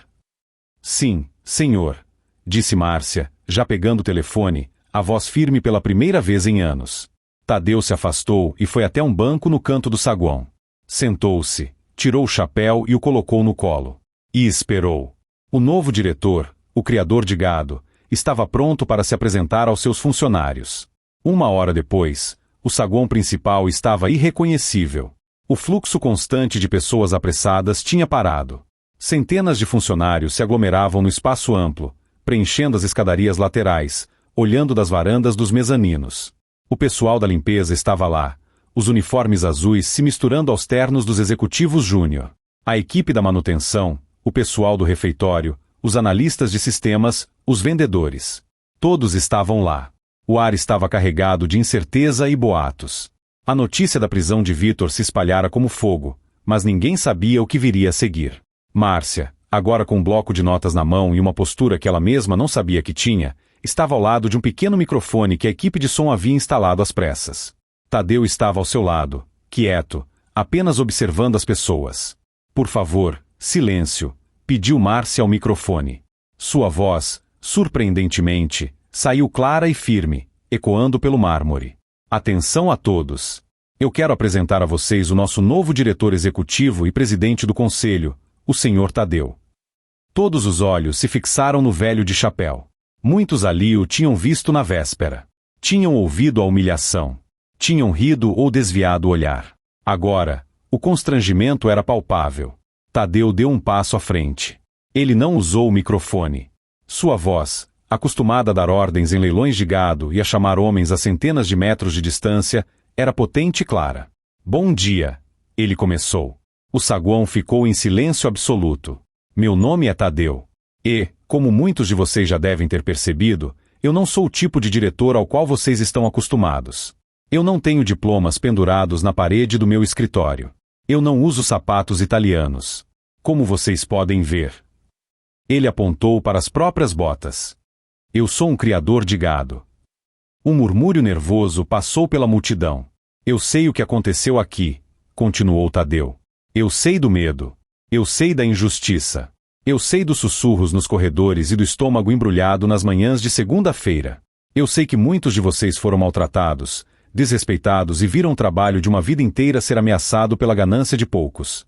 Sim, senhor, disse Márcia, já pegando o telefone, a voz firme pela primeira vez em anos. Tadeu se afastou e foi até um banco no canto do saguão. Sentou-se, tirou o chapéu e o colocou no colo. E esperou. O novo diretor, o criador de gado, estava pronto para se apresentar aos seus funcionários. 1 hora depois, o saguão principal estava irreconhecível. O fluxo constante de pessoas apressadas tinha parado. Centenas de funcionários se aglomeravam no espaço amplo, preenchendo as escadarias laterais, olhando das varandas dos mezaninos. O pessoal da limpeza estava lá, os uniformes azuis se misturando aos ternos dos executivos júnior. A equipe da manutenção, o pessoal do refeitório, os analistas de sistemas, os vendedores. Todos estavam lá. O ar estava carregado de incerteza e boatos. A notícia da prisão de Vitor se espalhara como fogo, mas ninguém sabia o que viria a seguir. Márcia, agora com um bloco de notas na mão e uma postura que ela mesma não sabia que tinha, estava ao lado de um pequeno microfone que a equipe de som havia instalado às pressas. Tadeu estava ao seu lado, quieto, apenas observando as pessoas. Por favor, silêncio, pediu Márcia ao microfone. Sua voz, surpreendentemente, saiu clara e firme, ecoando pelo mármore. Atenção a todos. Eu quero apresentar a vocês o nosso novo diretor executivo e presidente do conselho, o senhor Tadeu. Todos os olhos se fixaram no velho de chapéu. Muitos ali o tinham visto na véspera. Tinham ouvido a humilhação. Tinham rido ou desviado o olhar. Agora, o constrangimento era palpável. Tadeu deu um passo à frente. Ele não usou o microfone. Sua voz, acostumada a dar ordens em leilões de gado e a chamar homens a centenas de metros de distância, era potente e clara. Bom dia, ele começou. O saguão ficou em silêncio absoluto. Meu nome é Tadeu. E, como muitos de vocês já devem ter percebido, eu não sou o tipo de diretor ao qual vocês estão acostumados. Eu não tenho diplomas pendurados na parede do meu escritório. Eu não uso sapatos italianos. Como vocês podem ver. Ele apontou para as próprias botas. Eu sou um criador de gado. Um murmúrio nervoso passou pela multidão. Eu sei o que aconteceu aqui, continuou Tadeu. Eu sei do medo. Eu sei da injustiça. Eu sei dos sussurros nos corredores e do estômago embrulhado nas manhãs de segunda-feira. Eu sei que muitos de vocês foram maltratados, desrespeitados e viram o trabalho de uma vida inteira ser ameaçado pela ganância de poucos.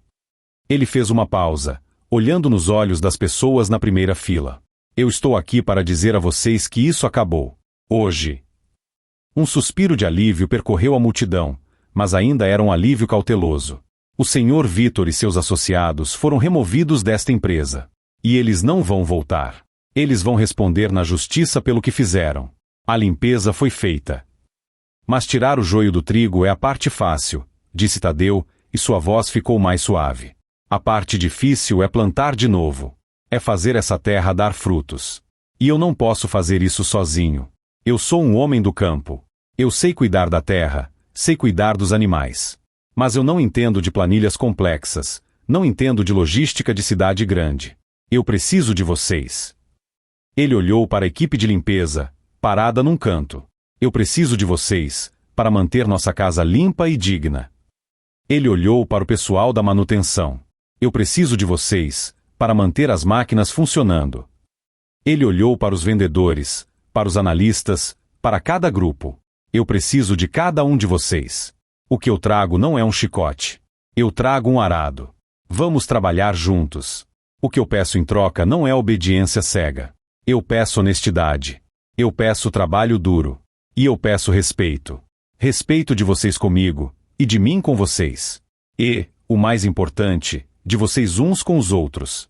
Ele fez uma pausa, olhando nos olhos das pessoas na primeira fila. Eu estou aqui para dizer a vocês que isso acabou. Hoje. Um suspiro de alívio percorreu a multidão, mas ainda era um alívio cauteloso. O Sr. Vitor e seus associados foram removidos desta empresa. E eles não vão voltar. Eles vão responder na justiça pelo que fizeram. A limpeza foi feita. Mas tirar o joio do trigo é a parte fácil, disse Tadeu, e sua voz ficou mais suave. A parte difícil é plantar de novo. É fazer essa terra dar frutos. E eu não posso fazer isso sozinho. Eu sou um homem do campo. Eu sei cuidar da terra, sei cuidar dos animais. Mas eu não entendo de planilhas complexas, não entendo de logística de cidade grande. Eu preciso de vocês. Ele olhou para a equipe de limpeza, parada num canto. Eu preciso de vocês, para manter nossa casa limpa e digna. Ele olhou para o pessoal da manutenção. Eu preciso de vocês, para manter as máquinas funcionando. Ele olhou para os vendedores, para os analistas, para cada grupo. Eu preciso de cada um de vocês. O que eu trago não é um chicote. Eu trago um arado. Vamos trabalhar juntos. O que eu peço em troca não é obediência cega. Eu peço honestidade. Eu peço trabalho duro. E eu peço respeito. Respeito de vocês comigo, e de mim com vocês. E, o mais importante, de vocês uns com os outros.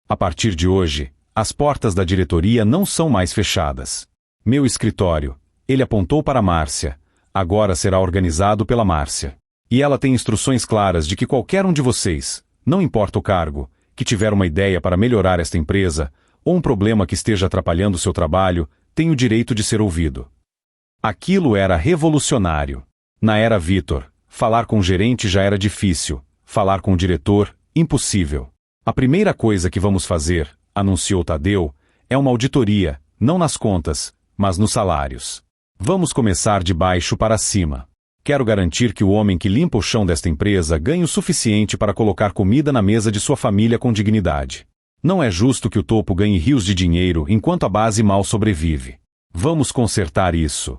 A partir de hoje, as portas da diretoria não são mais fechadas. Meu escritório, ele apontou para Márcia, agora será organizado pela Márcia. E ela tem instruções claras de que qualquer um de vocês, não importa o cargo, que tiver uma ideia para melhorar esta empresa, ou um problema que esteja atrapalhando seu trabalho, tem o direito de ser ouvido. Aquilo era revolucionário. Na era Vitor, falar com o gerente já era difícil, falar com o diretor, impossível. A primeira coisa que vamos fazer, anunciou Tadeu, é uma auditoria, não nas contas, mas nos salários. Vamos começar de baixo para cima. Quero garantir que o homem que limpa o chão desta empresa ganhe o suficiente para colocar comida na mesa de sua família com dignidade. Não é justo que o topo ganhe rios de dinheiro enquanto a base mal sobrevive. Vamos consertar isso.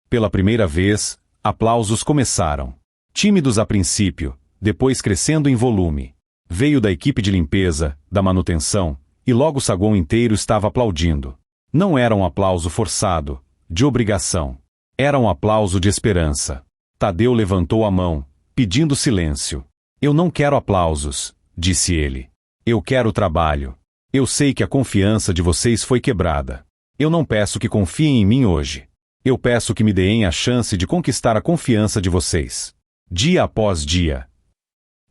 Pela primeira vez, aplausos começaram. Tímidos a princípio, depois crescendo em volume. Veio da equipe de limpeza, da manutenção, e logo o saguão inteiro estava aplaudindo. Não era um aplauso forçado, de obrigação. Era um aplauso de esperança. Tadeu levantou a mão, pedindo silêncio. Eu não quero aplausos, disse ele. Eu quero trabalho. Eu sei que a confiança de vocês foi quebrada. Eu não peço que confiem em mim hoje. Eu peço que me deem a chance de conquistar a confiança de vocês. Dia após dia.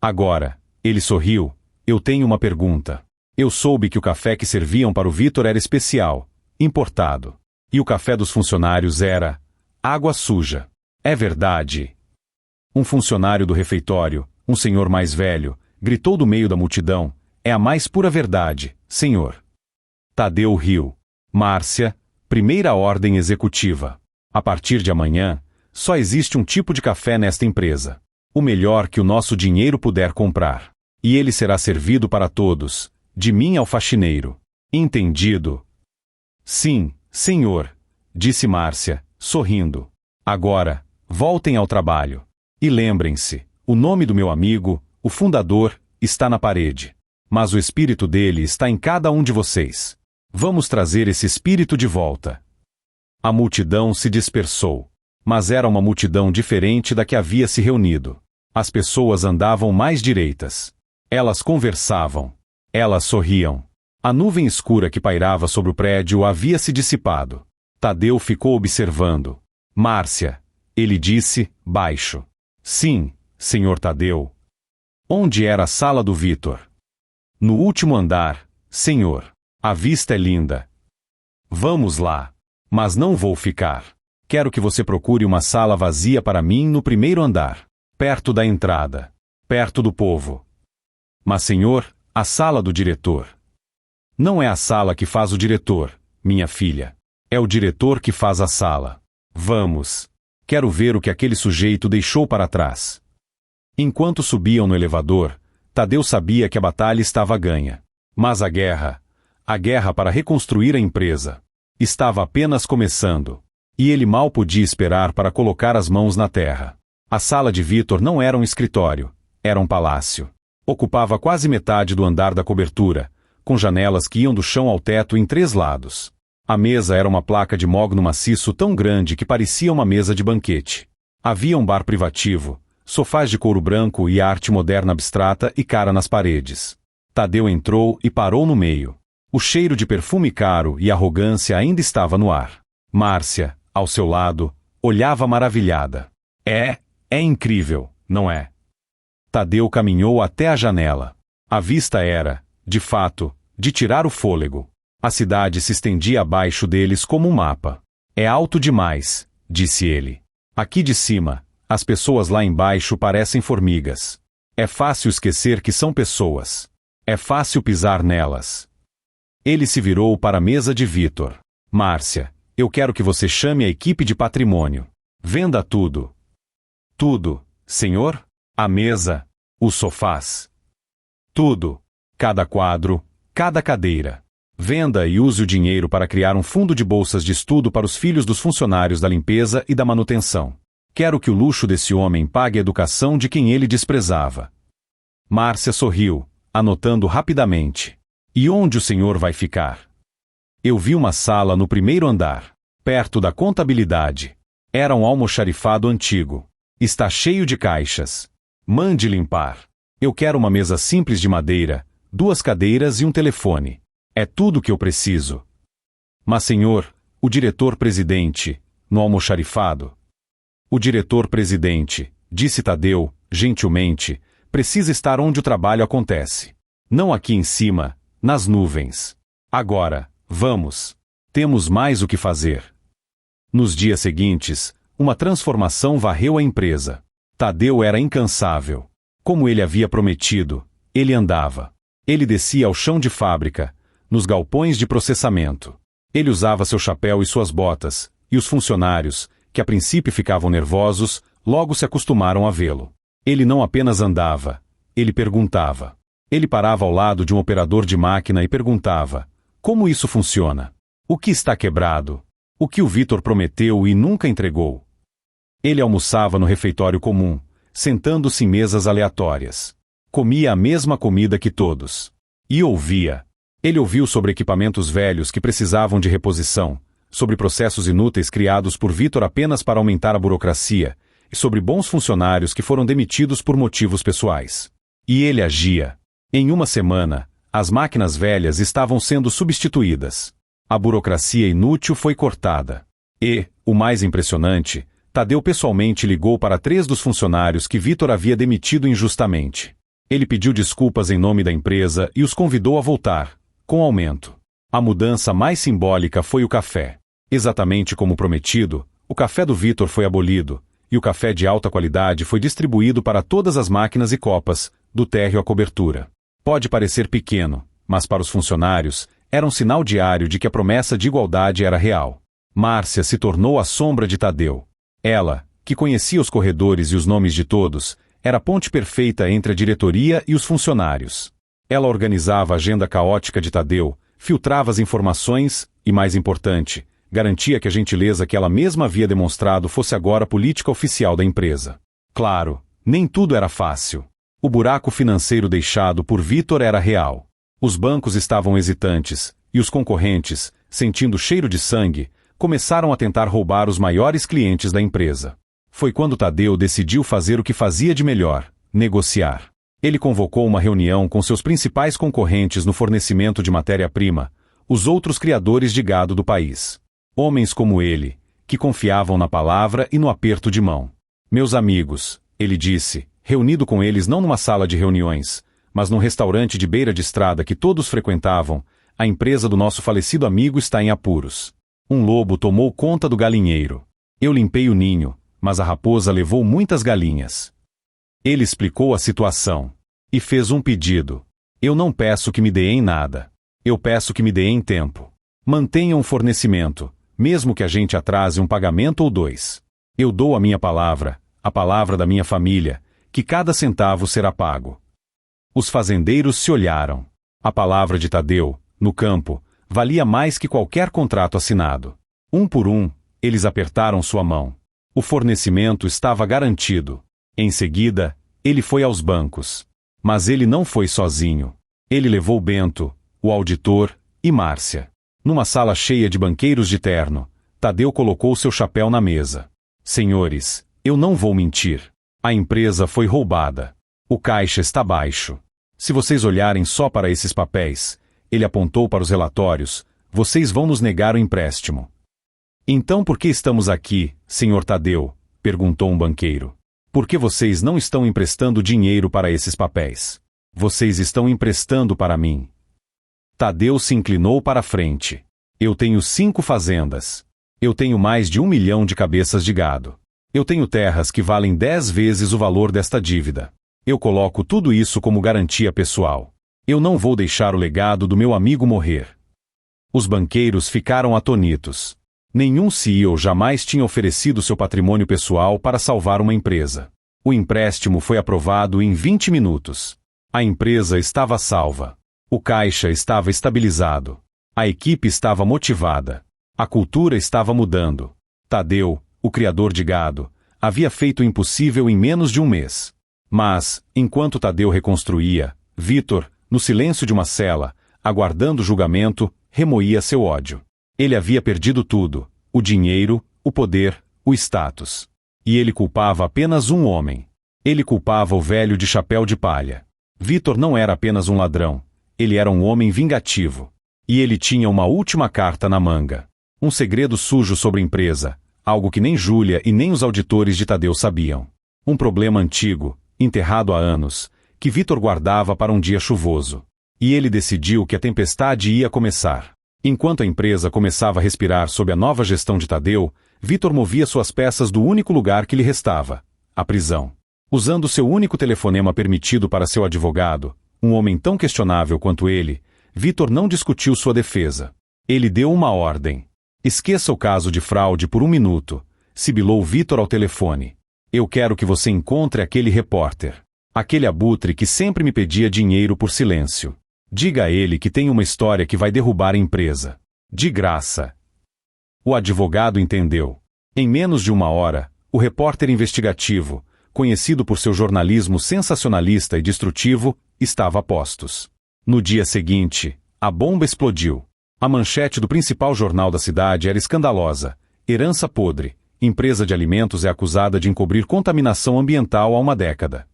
Agora, ele sorriu, eu tenho uma pergunta. Eu soube que o café que serviam para o Vitor era especial, importado. E o café dos funcionários era água suja. É verdade? Um funcionário do refeitório, um senhor mais velho, gritou do meio da multidão, é a mais pura verdade, senhor. Tadeu riu. Márcia, primeira ordem executiva. A partir de amanhã, só existe um tipo de café nesta empresa. O melhor que o nosso dinheiro puder comprar. E ele será servido para todos, de mim ao faxineiro. Entendido? Sim, senhor, disse Márcia, sorrindo. Agora, voltem ao trabalho. E lembrem-se, o nome do meu amigo, o fundador, está na parede. Mas o espírito dele está em cada um de vocês. Vamos trazer esse espírito de volta. A multidão se dispersou. Mas era uma multidão diferente da que havia se reunido. As pessoas andavam mais direitas. Elas conversavam. Elas sorriam. A nuvem escura que pairava sobre o prédio havia se dissipado. Tadeu ficou observando. Márcia, ele disse, baixo. Sim, senhor Tadeu. Onde era a sala do Vitor? No último andar, senhor. A vista é linda. Vamos lá. Mas não vou ficar. Quero que você procure uma sala vazia para mim no primeiro andar. Perto da entrada. Perto do povo. Mas, senhor, a sala do diretor. Não é a sala que faz o diretor, minha filha. É o diretor que faz a sala. Vamos. Quero ver o que aquele sujeito deixou para trás. Enquanto subiam no elevador, Tadeu sabia que a batalha estava ganha. Mas a guerra para reconstruir a empresa, estava apenas começando. E ele mal podia esperar para colocar as mãos na terra. A sala de Vitor não era um escritório, era um palácio. Ocupava quase metade do andar da cobertura, com janelas que iam do chão ao teto em 3 lados. A mesa era uma placa de mogno maciço tão grande que parecia uma mesa de banquete. Havia um bar privativo, sofás de couro branco e arte moderna abstrata e cara nas paredes. Tadeu entrou e parou no meio. O cheiro de perfume caro e arrogância ainda estava no ar. Márcia, ao seu lado, olhava maravilhada. É incrível, não é? Tadeu caminhou até a janela. A vista era, de fato, de tirar o fôlego. A cidade se estendia abaixo deles como um mapa. É alto demais, disse ele. Aqui de cima, as pessoas lá embaixo parecem formigas. É fácil esquecer que são pessoas. É fácil pisar nelas. Ele se virou para a mesa de Vitor. Márcia, eu quero que você chame a equipe de patrimônio. Venda tudo. Tudo, senhor? A mesa, os sofás. Tudo. Cada quadro, cada cadeira. Venda e use o dinheiro para criar um fundo de bolsas de estudo para os filhos dos funcionários da limpeza e da manutenção. Quero que o luxo desse homem pague a educação de quem ele desprezava. Márcia sorriu, anotando rapidamente. E onde o senhor vai ficar? Eu vi uma sala no primeiro andar, perto da contabilidade. Era um almoxarifado antigo. Está cheio de caixas. Mande limpar. Eu quero uma mesa simples de madeira, 2 cadeiras e um telefone. É tudo que eu preciso. Mas, senhor, o diretor-presidente, no almoxarifado. O diretor-presidente, disse Tadeu, gentilmente, precisa estar onde o trabalho acontece. Não aqui em cima, nas nuvens. Agora, vamos. Temos mais o que fazer. Nos dias seguintes, uma transformação varreu a empresa. Tadeu era incansável. Como ele havia prometido, ele andava. Ele descia ao chão de fábrica, nos galpões de processamento. Ele usava seu chapéu e suas botas, e os funcionários, que a princípio ficavam nervosos, logo se acostumaram a vê-lo. Ele não apenas andava, ele perguntava. Ele parava ao lado de um operador de máquina e perguntava: como isso funciona? O que está quebrado? O que o Vitor prometeu e nunca entregou? Ele almoçava no refeitório comum, sentando-se em mesas aleatórias. Comia a mesma comida que todos. E ouvia. Ele ouviu sobre equipamentos velhos que precisavam de reposição, sobre processos inúteis criados por Vitor apenas para aumentar a burocracia, e sobre bons funcionários que foram demitidos por motivos pessoais. E ele agia. Em uma semana, as máquinas velhas estavam sendo substituídas. A burocracia inútil foi cortada. E, o mais impressionante, Tadeu pessoalmente ligou para 3 dos funcionários que Vitor havia demitido injustamente. Ele pediu desculpas em nome da empresa e os convidou a voltar, com aumento. A mudança mais simbólica foi o café. Exatamente como prometido, o café do Vitor foi abolido, e o café de alta qualidade foi distribuído para todas as máquinas e copas, do térreo à cobertura. Pode parecer pequeno, mas para os funcionários, era um sinal diário de que a promessa de igualdade era real. Márcia se tornou a sombra de Tadeu. Ela, que conhecia os corredores e os nomes de todos, era a ponte perfeita entre a diretoria e os funcionários. Ela organizava a agenda caótica de Tadeu, filtrava as informações e, mais importante, garantia que a gentileza que ela mesma havia demonstrado fosse agora a política oficial da empresa. Claro, nem tudo era fácil. O buraco financeiro deixado por Vitor era real. Os bancos estavam hesitantes, e os concorrentes, sentindo cheiro de sangue, começaram a tentar roubar os maiores clientes da empresa. Foi quando Tadeu decidiu fazer o que fazia de melhor: negociar. Ele convocou uma reunião com seus principais concorrentes no fornecimento de matéria-prima, os outros criadores de gado do país. Homens como ele, que confiavam na palavra e no aperto de mão. Meus amigos, ele disse, reunido com eles não numa sala de reuniões, mas num restaurante de beira de estrada que todos frequentavam, a empresa do nosso falecido amigo está em apuros. Um lobo tomou conta do galinheiro. Eu limpei o ninho, mas a raposa levou muitas galinhas. Ele explicou a situação. E fez um pedido. Eu não peço que me deem nada. Eu peço que me deem tempo. Mantenham o fornecimento, mesmo que a gente atrase um pagamento ou dois. Eu dou a minha palavra, a palavra da minha família, que cada centavo será pago. Os fazendeiros se olharam. A palavra de Tadeu, no campo, valia mais que qualquer contrato assinado. Um por um, eles apertaram sua mão. O fornecimento estava garantido. Em seguida, ele foi aos bancos. Mas ele não foi sozinho. Ele levou Bento, o auditor, e Márcia. Numa sala cheia de banqueiros de terno, Tadeu colocou seu chapéu na mesa. Senhores, eu não vou mentir. A empresa foi roubada. O caixa está baixo. Se vocês olharem só para esses papéis, ele apontou para os relatórios, vocês vão nos negar o empréstimo. Então por que estamos aqui, senhor Tadeu? Perguntou um banqueiro. Por que vocês não estão emprestando dinheiro para esses papéis? Vocês estão emprestando para mim. Tadeu se inclinou para a frente. Eu tenho 5 fazendas. Eu tenho mais de 1 milhão de cabeças de gado. Eu tenho terras que valem 10 vezes o valor desta dívida. Eu coloco tudo isso como garantia pessoal. Eu não vou deixar o legado do meu amigo morrer. Os banqueiros ficaram atonitos. Nenhum CEO jamais tinha oferecido seu patrimônio pessoal para salvar uma empresa. O empréstimo foi aprovado em 20 minutos. A empresa estava salva. O caixa estava estabilizado. A equipe estava motivada. A cultura estava mudando. Tadeu, o criador de gado, havia feito o impossível em menos de um mês. Mas, enquanto Tadeu reconstruía, Vitor, no silêncio de uma cela, aguardando o julgamento, remoía seu ódio. Ele havia perdido tudo: o dinheiro, o poder, o status. E ele culpava apenas um homem. Ele culpava o velho de chapéu de palha. Vitor não era apenas um ladrão. Ele era um homem vingativo. E ele tinha uma última carta na manga. Um segredo sujo sobre a empresa, algo que nem Júlia e nem os auditores de Tadeu sabiam. Um problema antigo, enterrado há anos, que Vitor guardava para um dia chuvoso. E ele decidiu que a tempestade ia começar. Enquanto a empresa começava a respirar sob a nova gestão de Tadeu, Vitor movia suas peças do único lugar que lhe restava: a prisão. Usando seu único telefonema permitido para seu advogado, um homem tão questionável quanto ele, Vitor não discutiu sua defesa. Ele deu uma ordem. Esqueça o caso de fraude por 1 minuto, sibilou Vitor ao telefone. Eu quero que você encontre aquele repórter. Aquele abutre que sempre me pedia dinheiro por silêncio. Diga a ele que tem uma história que vai derrubar a empresa. De graça. O advogado entendeu. Em menos de 1 hora, o repórter investigativo, conhecido por seu jornalismo sensacionalista e destrutivo, estava a postos. No dia seguinte, a bomba explodiu. A manchete do principal jornal da cidade era escandalosa. Herança podre. Empresa de alimentos é acusada de encobrir contaminação ambiental há 1 década.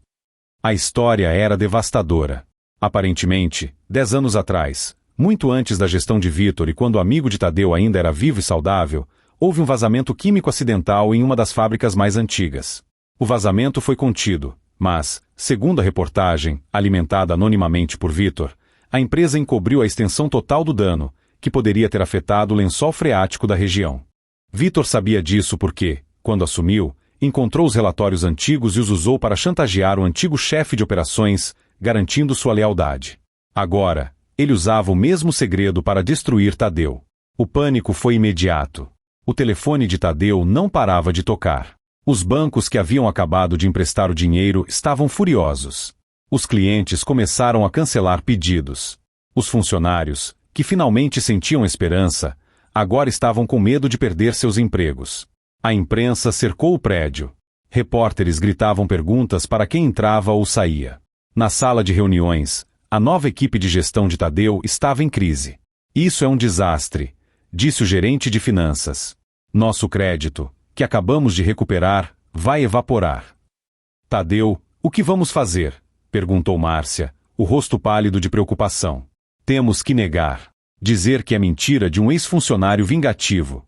A história era devastadora. Aparentemente, 10 anos atrás, muito antes da gestão de Vitor e quando o amigo de Tadeu ainda era vivo e saudável, houve um vazamento químico acidental em uma das fábricas mais antigas. O vazamento foi contido, mas, segundo a reportagem, alimentada anonimamente por Vitor, a empresa encobriu a extensão total do dano, que poderia ter afetado o lençol freático da região. Vitor sabia disso porque, quando assumiu, encontrou os relatórios antigos e os usou para chantagear o antigo chefe de operações, garantindo sua lealdade. Agora, ele usava o mesmo segredo para destruir Tadeu. O pânico foi imediato. O telefone de Tadeu não parava de tocar. Os bancos que haviam acabado de emprestar o dinheiro estavam furiosos. Os clientes começaram a cancelar pedidos. Os funcionários, que finalmente sentiam esperança, agora estavam com medo de perder seus empregos. A imprensa cercou o prédio. Repórteres gritavam perguntas para quem entrava ou saía. Na sala de reuniões, a nova equipe de gestão de Tadeu estava em crise. Isso é um desastre, disse o gerente de finanças. Nosso crédito, que acabamos de recuperar, vai evaporar. Tadeu, o que vamos fazer? perguntou Márcia, o rosto pálido de preocupação. Temos que negar. Dizer que é mentira de um ex-funcionário vingativo.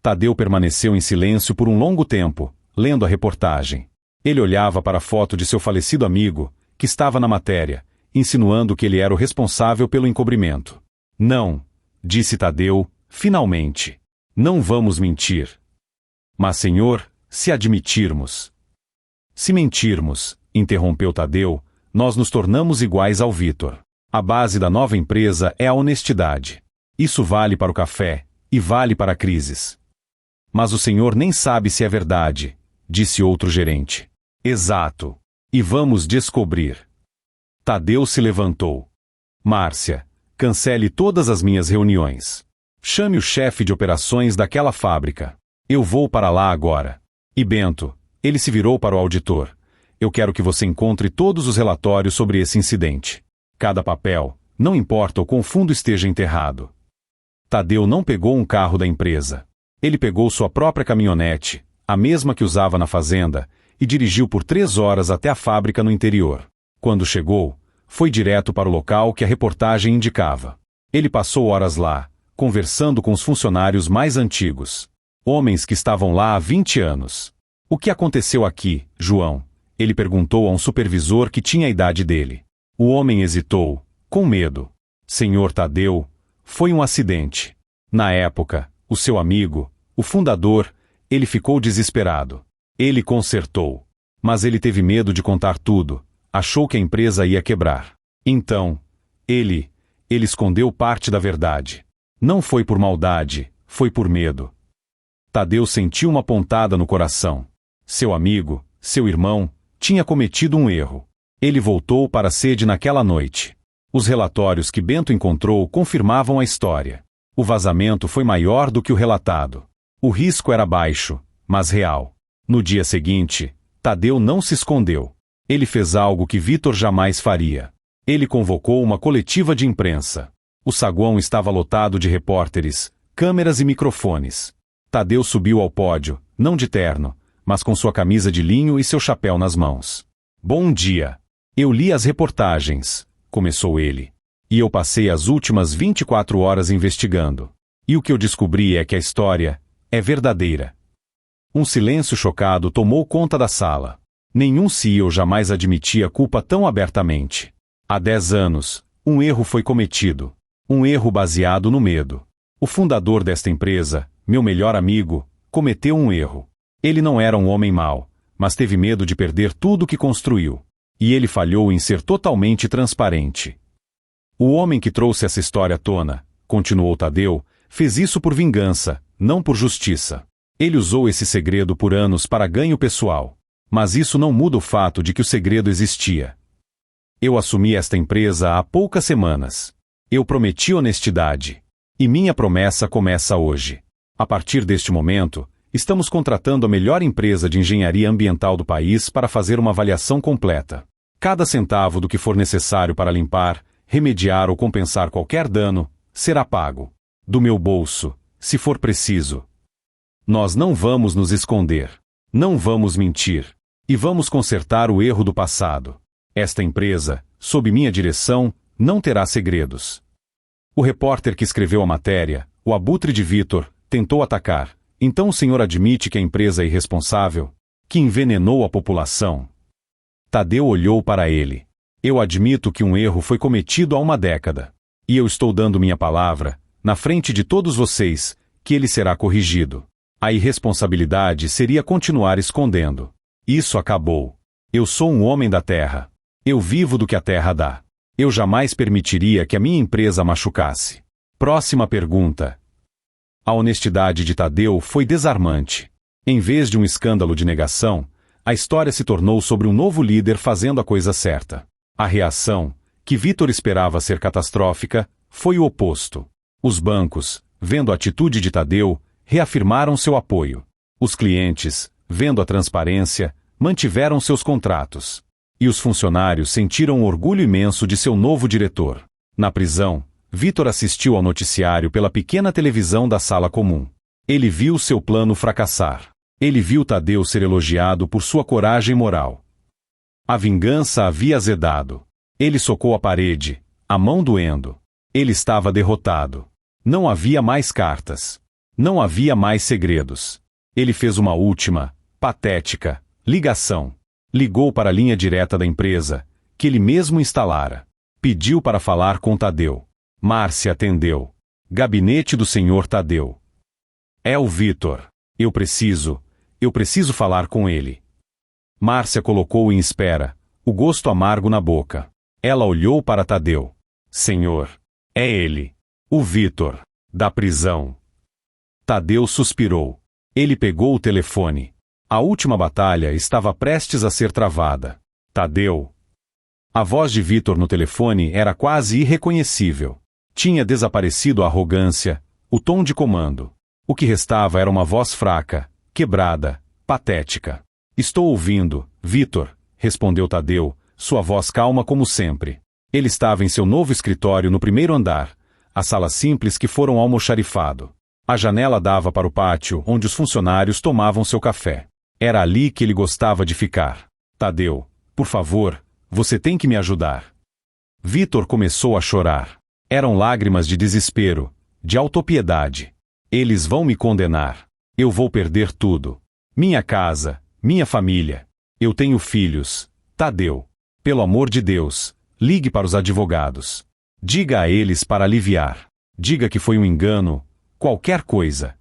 Tadeu permaneceu em silêncio por um longo tempo, lendo a reportagem. Ele olhava para a foto de seu falecido amigo, que estava na matéria, insinuando que ele era o responsável pelo encobrimento. Não, disse Tadeu, finalmente. Não vamos mentir. Mas, senhor, se admitirmos. Se mentirmos, interrompeu Tadeu, nós nos tornamos iguais ao Vitor. A base da nova empresa é a honestidade. Isso vale para o café, e vale para crises. Mas o senhor nem sabe se é verdade, disse outro gerente. Exato. E vamos descobrir. Tadeu se levantou. Márcia, cancele todas as minhas reuniões. Chame o chefe de operações daquela fábrica. Eu vou para lá agora. E Bento, ele se virou para o auditor. Eu quero que você encontre todos os relatórios sobre esse incidente. Cada papel, não importa o quão fundo esteja enterrado. Tadeu não pegou um carro da empresa. Ele pegou sua própria caminhonete, a mesma que usava na fazenda, e dirigiu por 3 horas até a fábrica no interior. Quando chegou, foi direto para o local que a reportagem indicava. Ele passou horas lá, conversando com os funcionários mais antigos. Homens que estavam lá há 20 anos. O que aconteceu aqui, João? Ele perguntou a um supervisor que tinha a idade dele. O homem hesitou, com medo. Senhor Tadeu, foi um acidente. Na época, o seu amigo, o fundador, ele ficou desesperado. Ele consertou. Mas ele teve medo de contar tudo. Achou que a empresa ia quebrar. Então, ele escondeu parte da verdade. Não foi por maldade, foi por medo. Tadeu sentiu uma pontada no coração. Seu amigo, seu irmão, tinha cometido um erro. Ele voltou para a sede naquela noite. Os relatórios que Bento encontrou confirmavam a história. O vazamento foi maior do que o relatado. O risco era baixo, mas real. No dia seguinte, Tadeu não se escondeu. Ele fez algo que Vitor jamais faria. Ele convocou uma coletiva de imprensa. O saguão estava lotado de repórteres, câmeras e microfones. Tadeu subiu ao pódio, não de terno, mas com sua camisa de linho e seu chapéu nas mãos. Bom dia. Eu li as reportagens, começou ele. E eu passei as últimas 24 horas investigando. E o que eu descobri é que a história é verdadeira. Um silêncio chocado tomou conta da sala. Nenhum CEO jamais admitia culpa tão abertamente. Há 10 anos, um erro foi cometido. Um erro baseado no medo. O fundador desta empresa, meu melhor amigo, cometeu um erro. Ele não era um homem mau, mas teve medo de perder tudo que construiu. E ele falhou em ser totalmente transparente. O homem que trouxe essa história à tona, continuou Tadeu, fez isso por vingança, não por justiça. Ele usou esse segredo por anos para ganho pessoal. Mas isso não muda o fato de que o segredo existia. Eu assumi esta empresa há poucas semanas. Eu prometi honestidade. E minha promessa começa hoje. A partir deste momento, estamos contratando a melhor empresa de engenharia ambiental do país para fazer uma avaliação completa. Cada centavo do que for necessário para limpar, remediar ou compensar qualquer dano, será pago. Do meu bolso, se for preciso. Nós não vamos nos esconder. Não vamos mentir. E vamos consertar o erro do passado. Esta empresa, sob minha direção, não terá segredos. O repórter que escreveu a matéria, o abutre de Vitor, tentou atacar. Então o senhor admite que a empresa é irresponsável? Que envenenou a população? Tadeu olhou para ele. Eu admito que um erro foi cometido há uma década. E eu estou dando minha palavra, na frente de todos vocês, que ele será corrigido. A irresponsabilidade seria continuar escondendo. Isso acabou. Eu sou um homem da terra. Eu vivo do que a terra dá. Eu jamais permitiria que a minha empresa machucasse. Próxima pergunta. A honestidade de Tadeu foi desarmante. Em vez de um escândalo de negação, a história se tornou sobre um novo líder fazendo a coisa certa. A reação, que Vitor esperava ser catastrófica, foi o oposto. Os bancos, vendo a atitude de Tadeu, reafirmaram seu apoio. Os clientes, vendo a transparência, mantiveram seus contratos. E os funcionários sentiram um orgulho imenso de seu novo diretor. Na prisão, Vitor assistiu ao noticiário pela pequena televisão da sala comum. Ele viu seu plano fracassar. Ele viu Tadeu ser elogiado por sua coragem moral. A vingança havia azedado. Ele socou a parede, a mão doendo. Ele estava derrotado. Não havia mais cartas. Não havia mais segredos. Ele fez uma última, patética, ligação. Ligou para a linha direta da empresa, que ele mesmo instalara. Pediu para falar com Tadeu. Márcia atendeu. Gabinete do Sr. Tadeu. É o Vitor. Eu preciso falar com ele. Márcia colocou-o em espera, o gosto amargo na boca. Ela olhou para Tadeu. Senhor, é ele. O Vitor. Da prisão. Tadeu suspirou. Ele pegou o telefone. A última batalha estava prestes a ser travada. Tadeu. A voz de Vitor no telefone era quase irreconhecível. Tinha desaparecido a arrogância, o tom de comando. O que restava era uma voz fraca, quebrada, patética. Estou ouvindo, Vitor, respondeu Tadeu, sua voz calma como sempre. Ele estava em seu novo escritório no primeiro andar, a sala simples que fora um almoxarifado. A janela dava para o pátio onde os funcionários tomavam seu café. Era ali que ele gostava de ficar. Tadeu, por favor, você tem que me ajudar. Vitor começou a chorar. Eram lágrimas de desespero, de autopiedade. Eles vão me condenar. Eu vou perder tudo. Minha casa, minha família. Eu tenho filhos. Tadeu. Pelo amor de Deus, ligue para os advogados. Diga a eles para aliviar. Diga que foi um engano, qualquer coisa.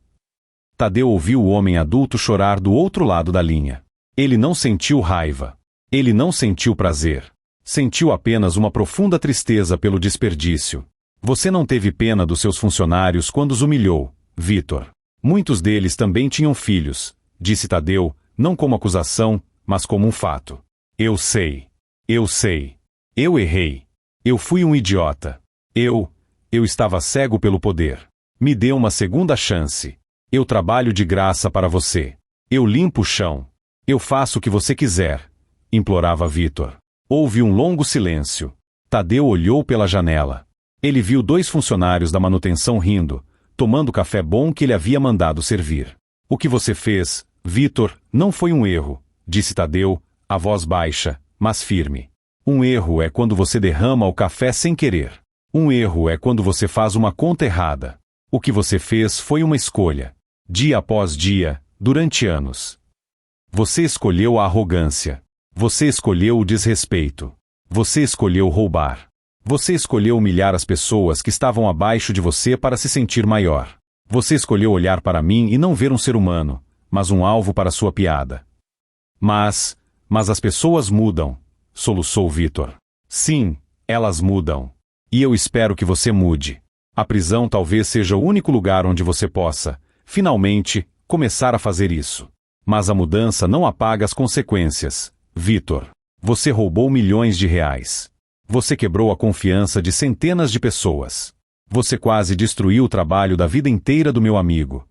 Tadeu ouviu o homem adulto chorar do outro lado da linha. Ele não sentiu raiva. Ele não sentiu prazer. Sentiu apenas uma profunda tristeza pelo desperdício. Você não teve pena dos seus funcionários quando os humilhou, Vitor. Muitos deles também tinham filhos, disse Tadeu, não como acusação, mas como um fato. Eu sei. Eu sei. Eu errei. Eu fui um idiota. Eu estava cego pelo poder. Me dê uma segunda chance. Eu trabalho de graça para você. Eu limpo o chão. Eu faço o que você quiser, implorava Vitor. Houve um longo silêncio. Tadeu olhou pela janela. Ele viu 2 funcionários da manutenção rindo, tomando o café bom que ele havia mandado servir. O que você fez, Vitor, não foi um erro, disse Tadeu, a voz baixa, mas firme. Um erro é quando você derrama o café sem querer. Um erro é quando você faz uma conta errada. O que você fez foi uma escolha. Dia após dia, durante anos. Você escolheu a arrogância. Você escolheu o desrespeito. Você escolheu roubar. Você escolheu humilhar as pessoas que estavam abaixo de você para se sentir maior. Você escolheu olhar para mim e não ver um ser humano, mas um alvo para sua piada. Mas as pessoas mudam, soluçou Vitor. Sim, elas mudam. E eu espero que você mude. A prisão talvez seja o único lugar onde você possa, finalmente, começar a fazer isso. Mas a mudança não apaga as consequências, Vitor. Você roubou milhões de reais. Você quebrou a confiança de centenas de pessoas. Você quase destruiu o trabalho da vida inteira do meu amigo.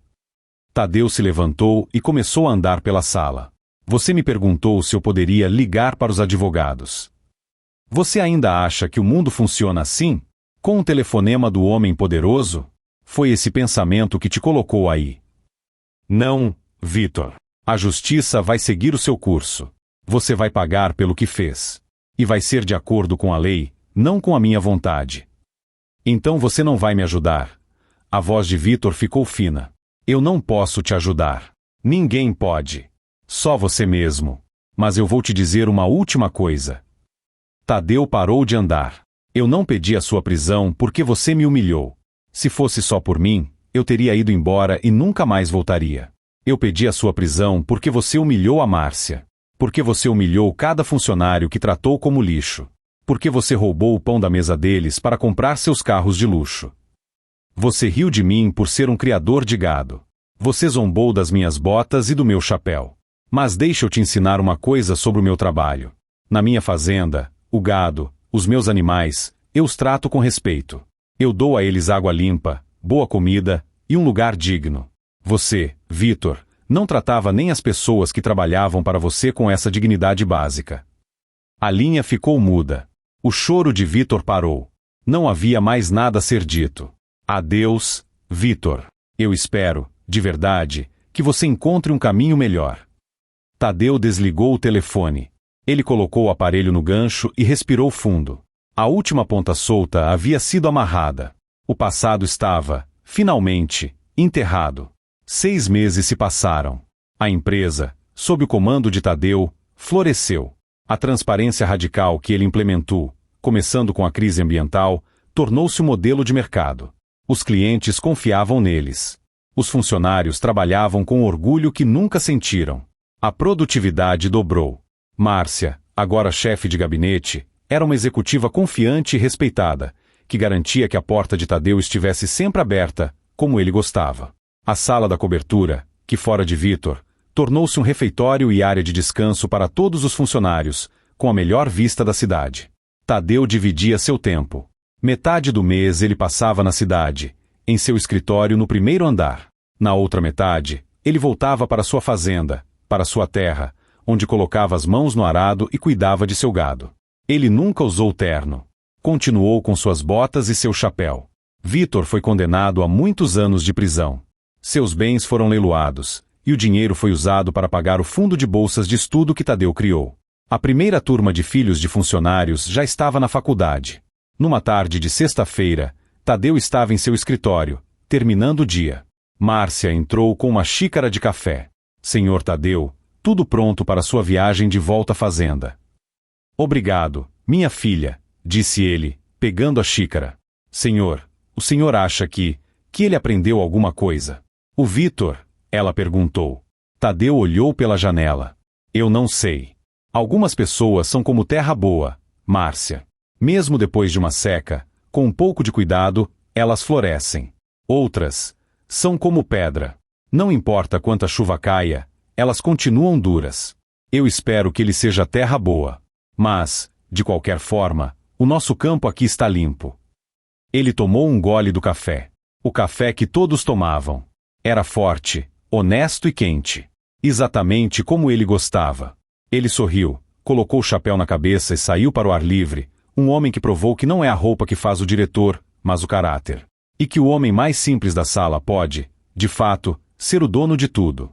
Tadeu se levantou e começou a andar pela sala. Você me perguntou se eu poderia ligar para os advogados. Você ainda acha que o mundo funciona assim? Com um telefonema do homem poderoso? Foi esse pensamento que te colocou aí. Não, Vitor. A justiça vai seguir o seu curso. Você vai pagar pelo que fez. E vai ser de acordo com a lei, não com a minha vontade. Então você não vai me ajudar. A voz de Vitor ficou fina. Eu não posso te ajudar. Ninguém pode. Só você mesmo. Mas eu vou te dizer uma última coisa. Tadeu parou de andar. Eu não pedi a sua prisão porque você me humilhou. Se fosse só por mim, eu teria ido embora e nunca mais voltaria. Eu pedi a sua prisão porque você humilhou a Márcia. Porque você humilhou cada funcionário que tratou como lixo. Porque você roubou o pão da mesa deles para comprar seus carros de luxo. Você riu de mim por ser um criador de gado. Você zombou das minhas botas e do meu chapéu. Mas deixa eu te ensinar uma coisa sobre o meu trabalho. Na minha fazenda, o gado, os meus animais, eu os trato com respeito. Eu dou a eles água limpa, boa comida e um lugar digno. Você, Vitor, não tratava nem as pessoas que trabalhavam para você com essa dignidade básica. A linha ficou muda. O choro de Vitor parou. Não havia mais nada a ser dito. Adeus, Vitor. Eu espero, de verdade, que você encontre um caminho melhor. Tadeu desligou o telefone. Ele colocou o aparelho no gancho e respirou fundo. A última ponta solta havia sido amarrada. O passado estava, finalmente, enterrado. 6 meses se passaram. A empresa, sob o comando de Tadeu, floresceu. A transparência radical que ele implementou, começando com a crise ambiental, tornou-se o modelo de mercado. Os clientes confiavam neles. Os funcionários trabalhavam com orgulho que nunca sentiram. A produtividade dobrou. Márcia, agora chefe de gabinete, era uma executiva confiante e respeitada, que garantia que a porta de Tadeu estivesse sempre aberta, como ele gostava. A sala da cobertura, que fora de Vitor, tornou-se um refeitório e área de descanso para todos os funcionários, com a melhor vista da cidade. Tadeu dividia seu tempo. Metade do mês ele passava na cidade, em seu escritório no primeiro andar. Na outra metade, ele voltava para sua fazenda, para sua terra, onde colocava as mãos no arado e cuidava de seu gado. Ele nunca usou terno. Continuou com suas botas e seu chapéu. Vitor foi condenado a muitos anos de prisão. Seus bens foram leiloados, e o dinheiro foi usado para pagar o fundo de bolsas de estudo que Tadeu criou. A primeira turma de filhos de funcionários já estava na faculdade. Numa tarde de sexta-feira, Tadeu estava em seu escritório, terminando o dia. Márcia entrou com uma xícara de café. Senhor Tadeu, tudo pronto para sua viagem de volta à fazenda. Obrigado, minha filha, disse ele, pegando a xícara. Senhor, o senhor acha que ele aprendeu alguma coisa? O Vitor, ela perguntou. Tadeu olhou pela janela. Eu não sei. Algumas pessoas são como terra boa, Márcia. Mesmo depois de uma seca, com um pouco de cuidado, elas florescem. Outras são como pedra. Não importa quanta chuva caia, elas continuam duras. Eu espero que ele seja terra boa. Mas, de qualquer forma, o nosso campo aqui está limpo. Ele tomou um gole do café. O café que todos tomavam. Era forte, honesto e quente. Exatamente como ele gostava. Ele sorriu, colocou o chapéu na cabeça e saiu para o ar livre, um homem que provou que não é a roupa que faz o diretor, mas o caráter. E que o homem mais simples da sala pode, de fato, ser o dono de tudo.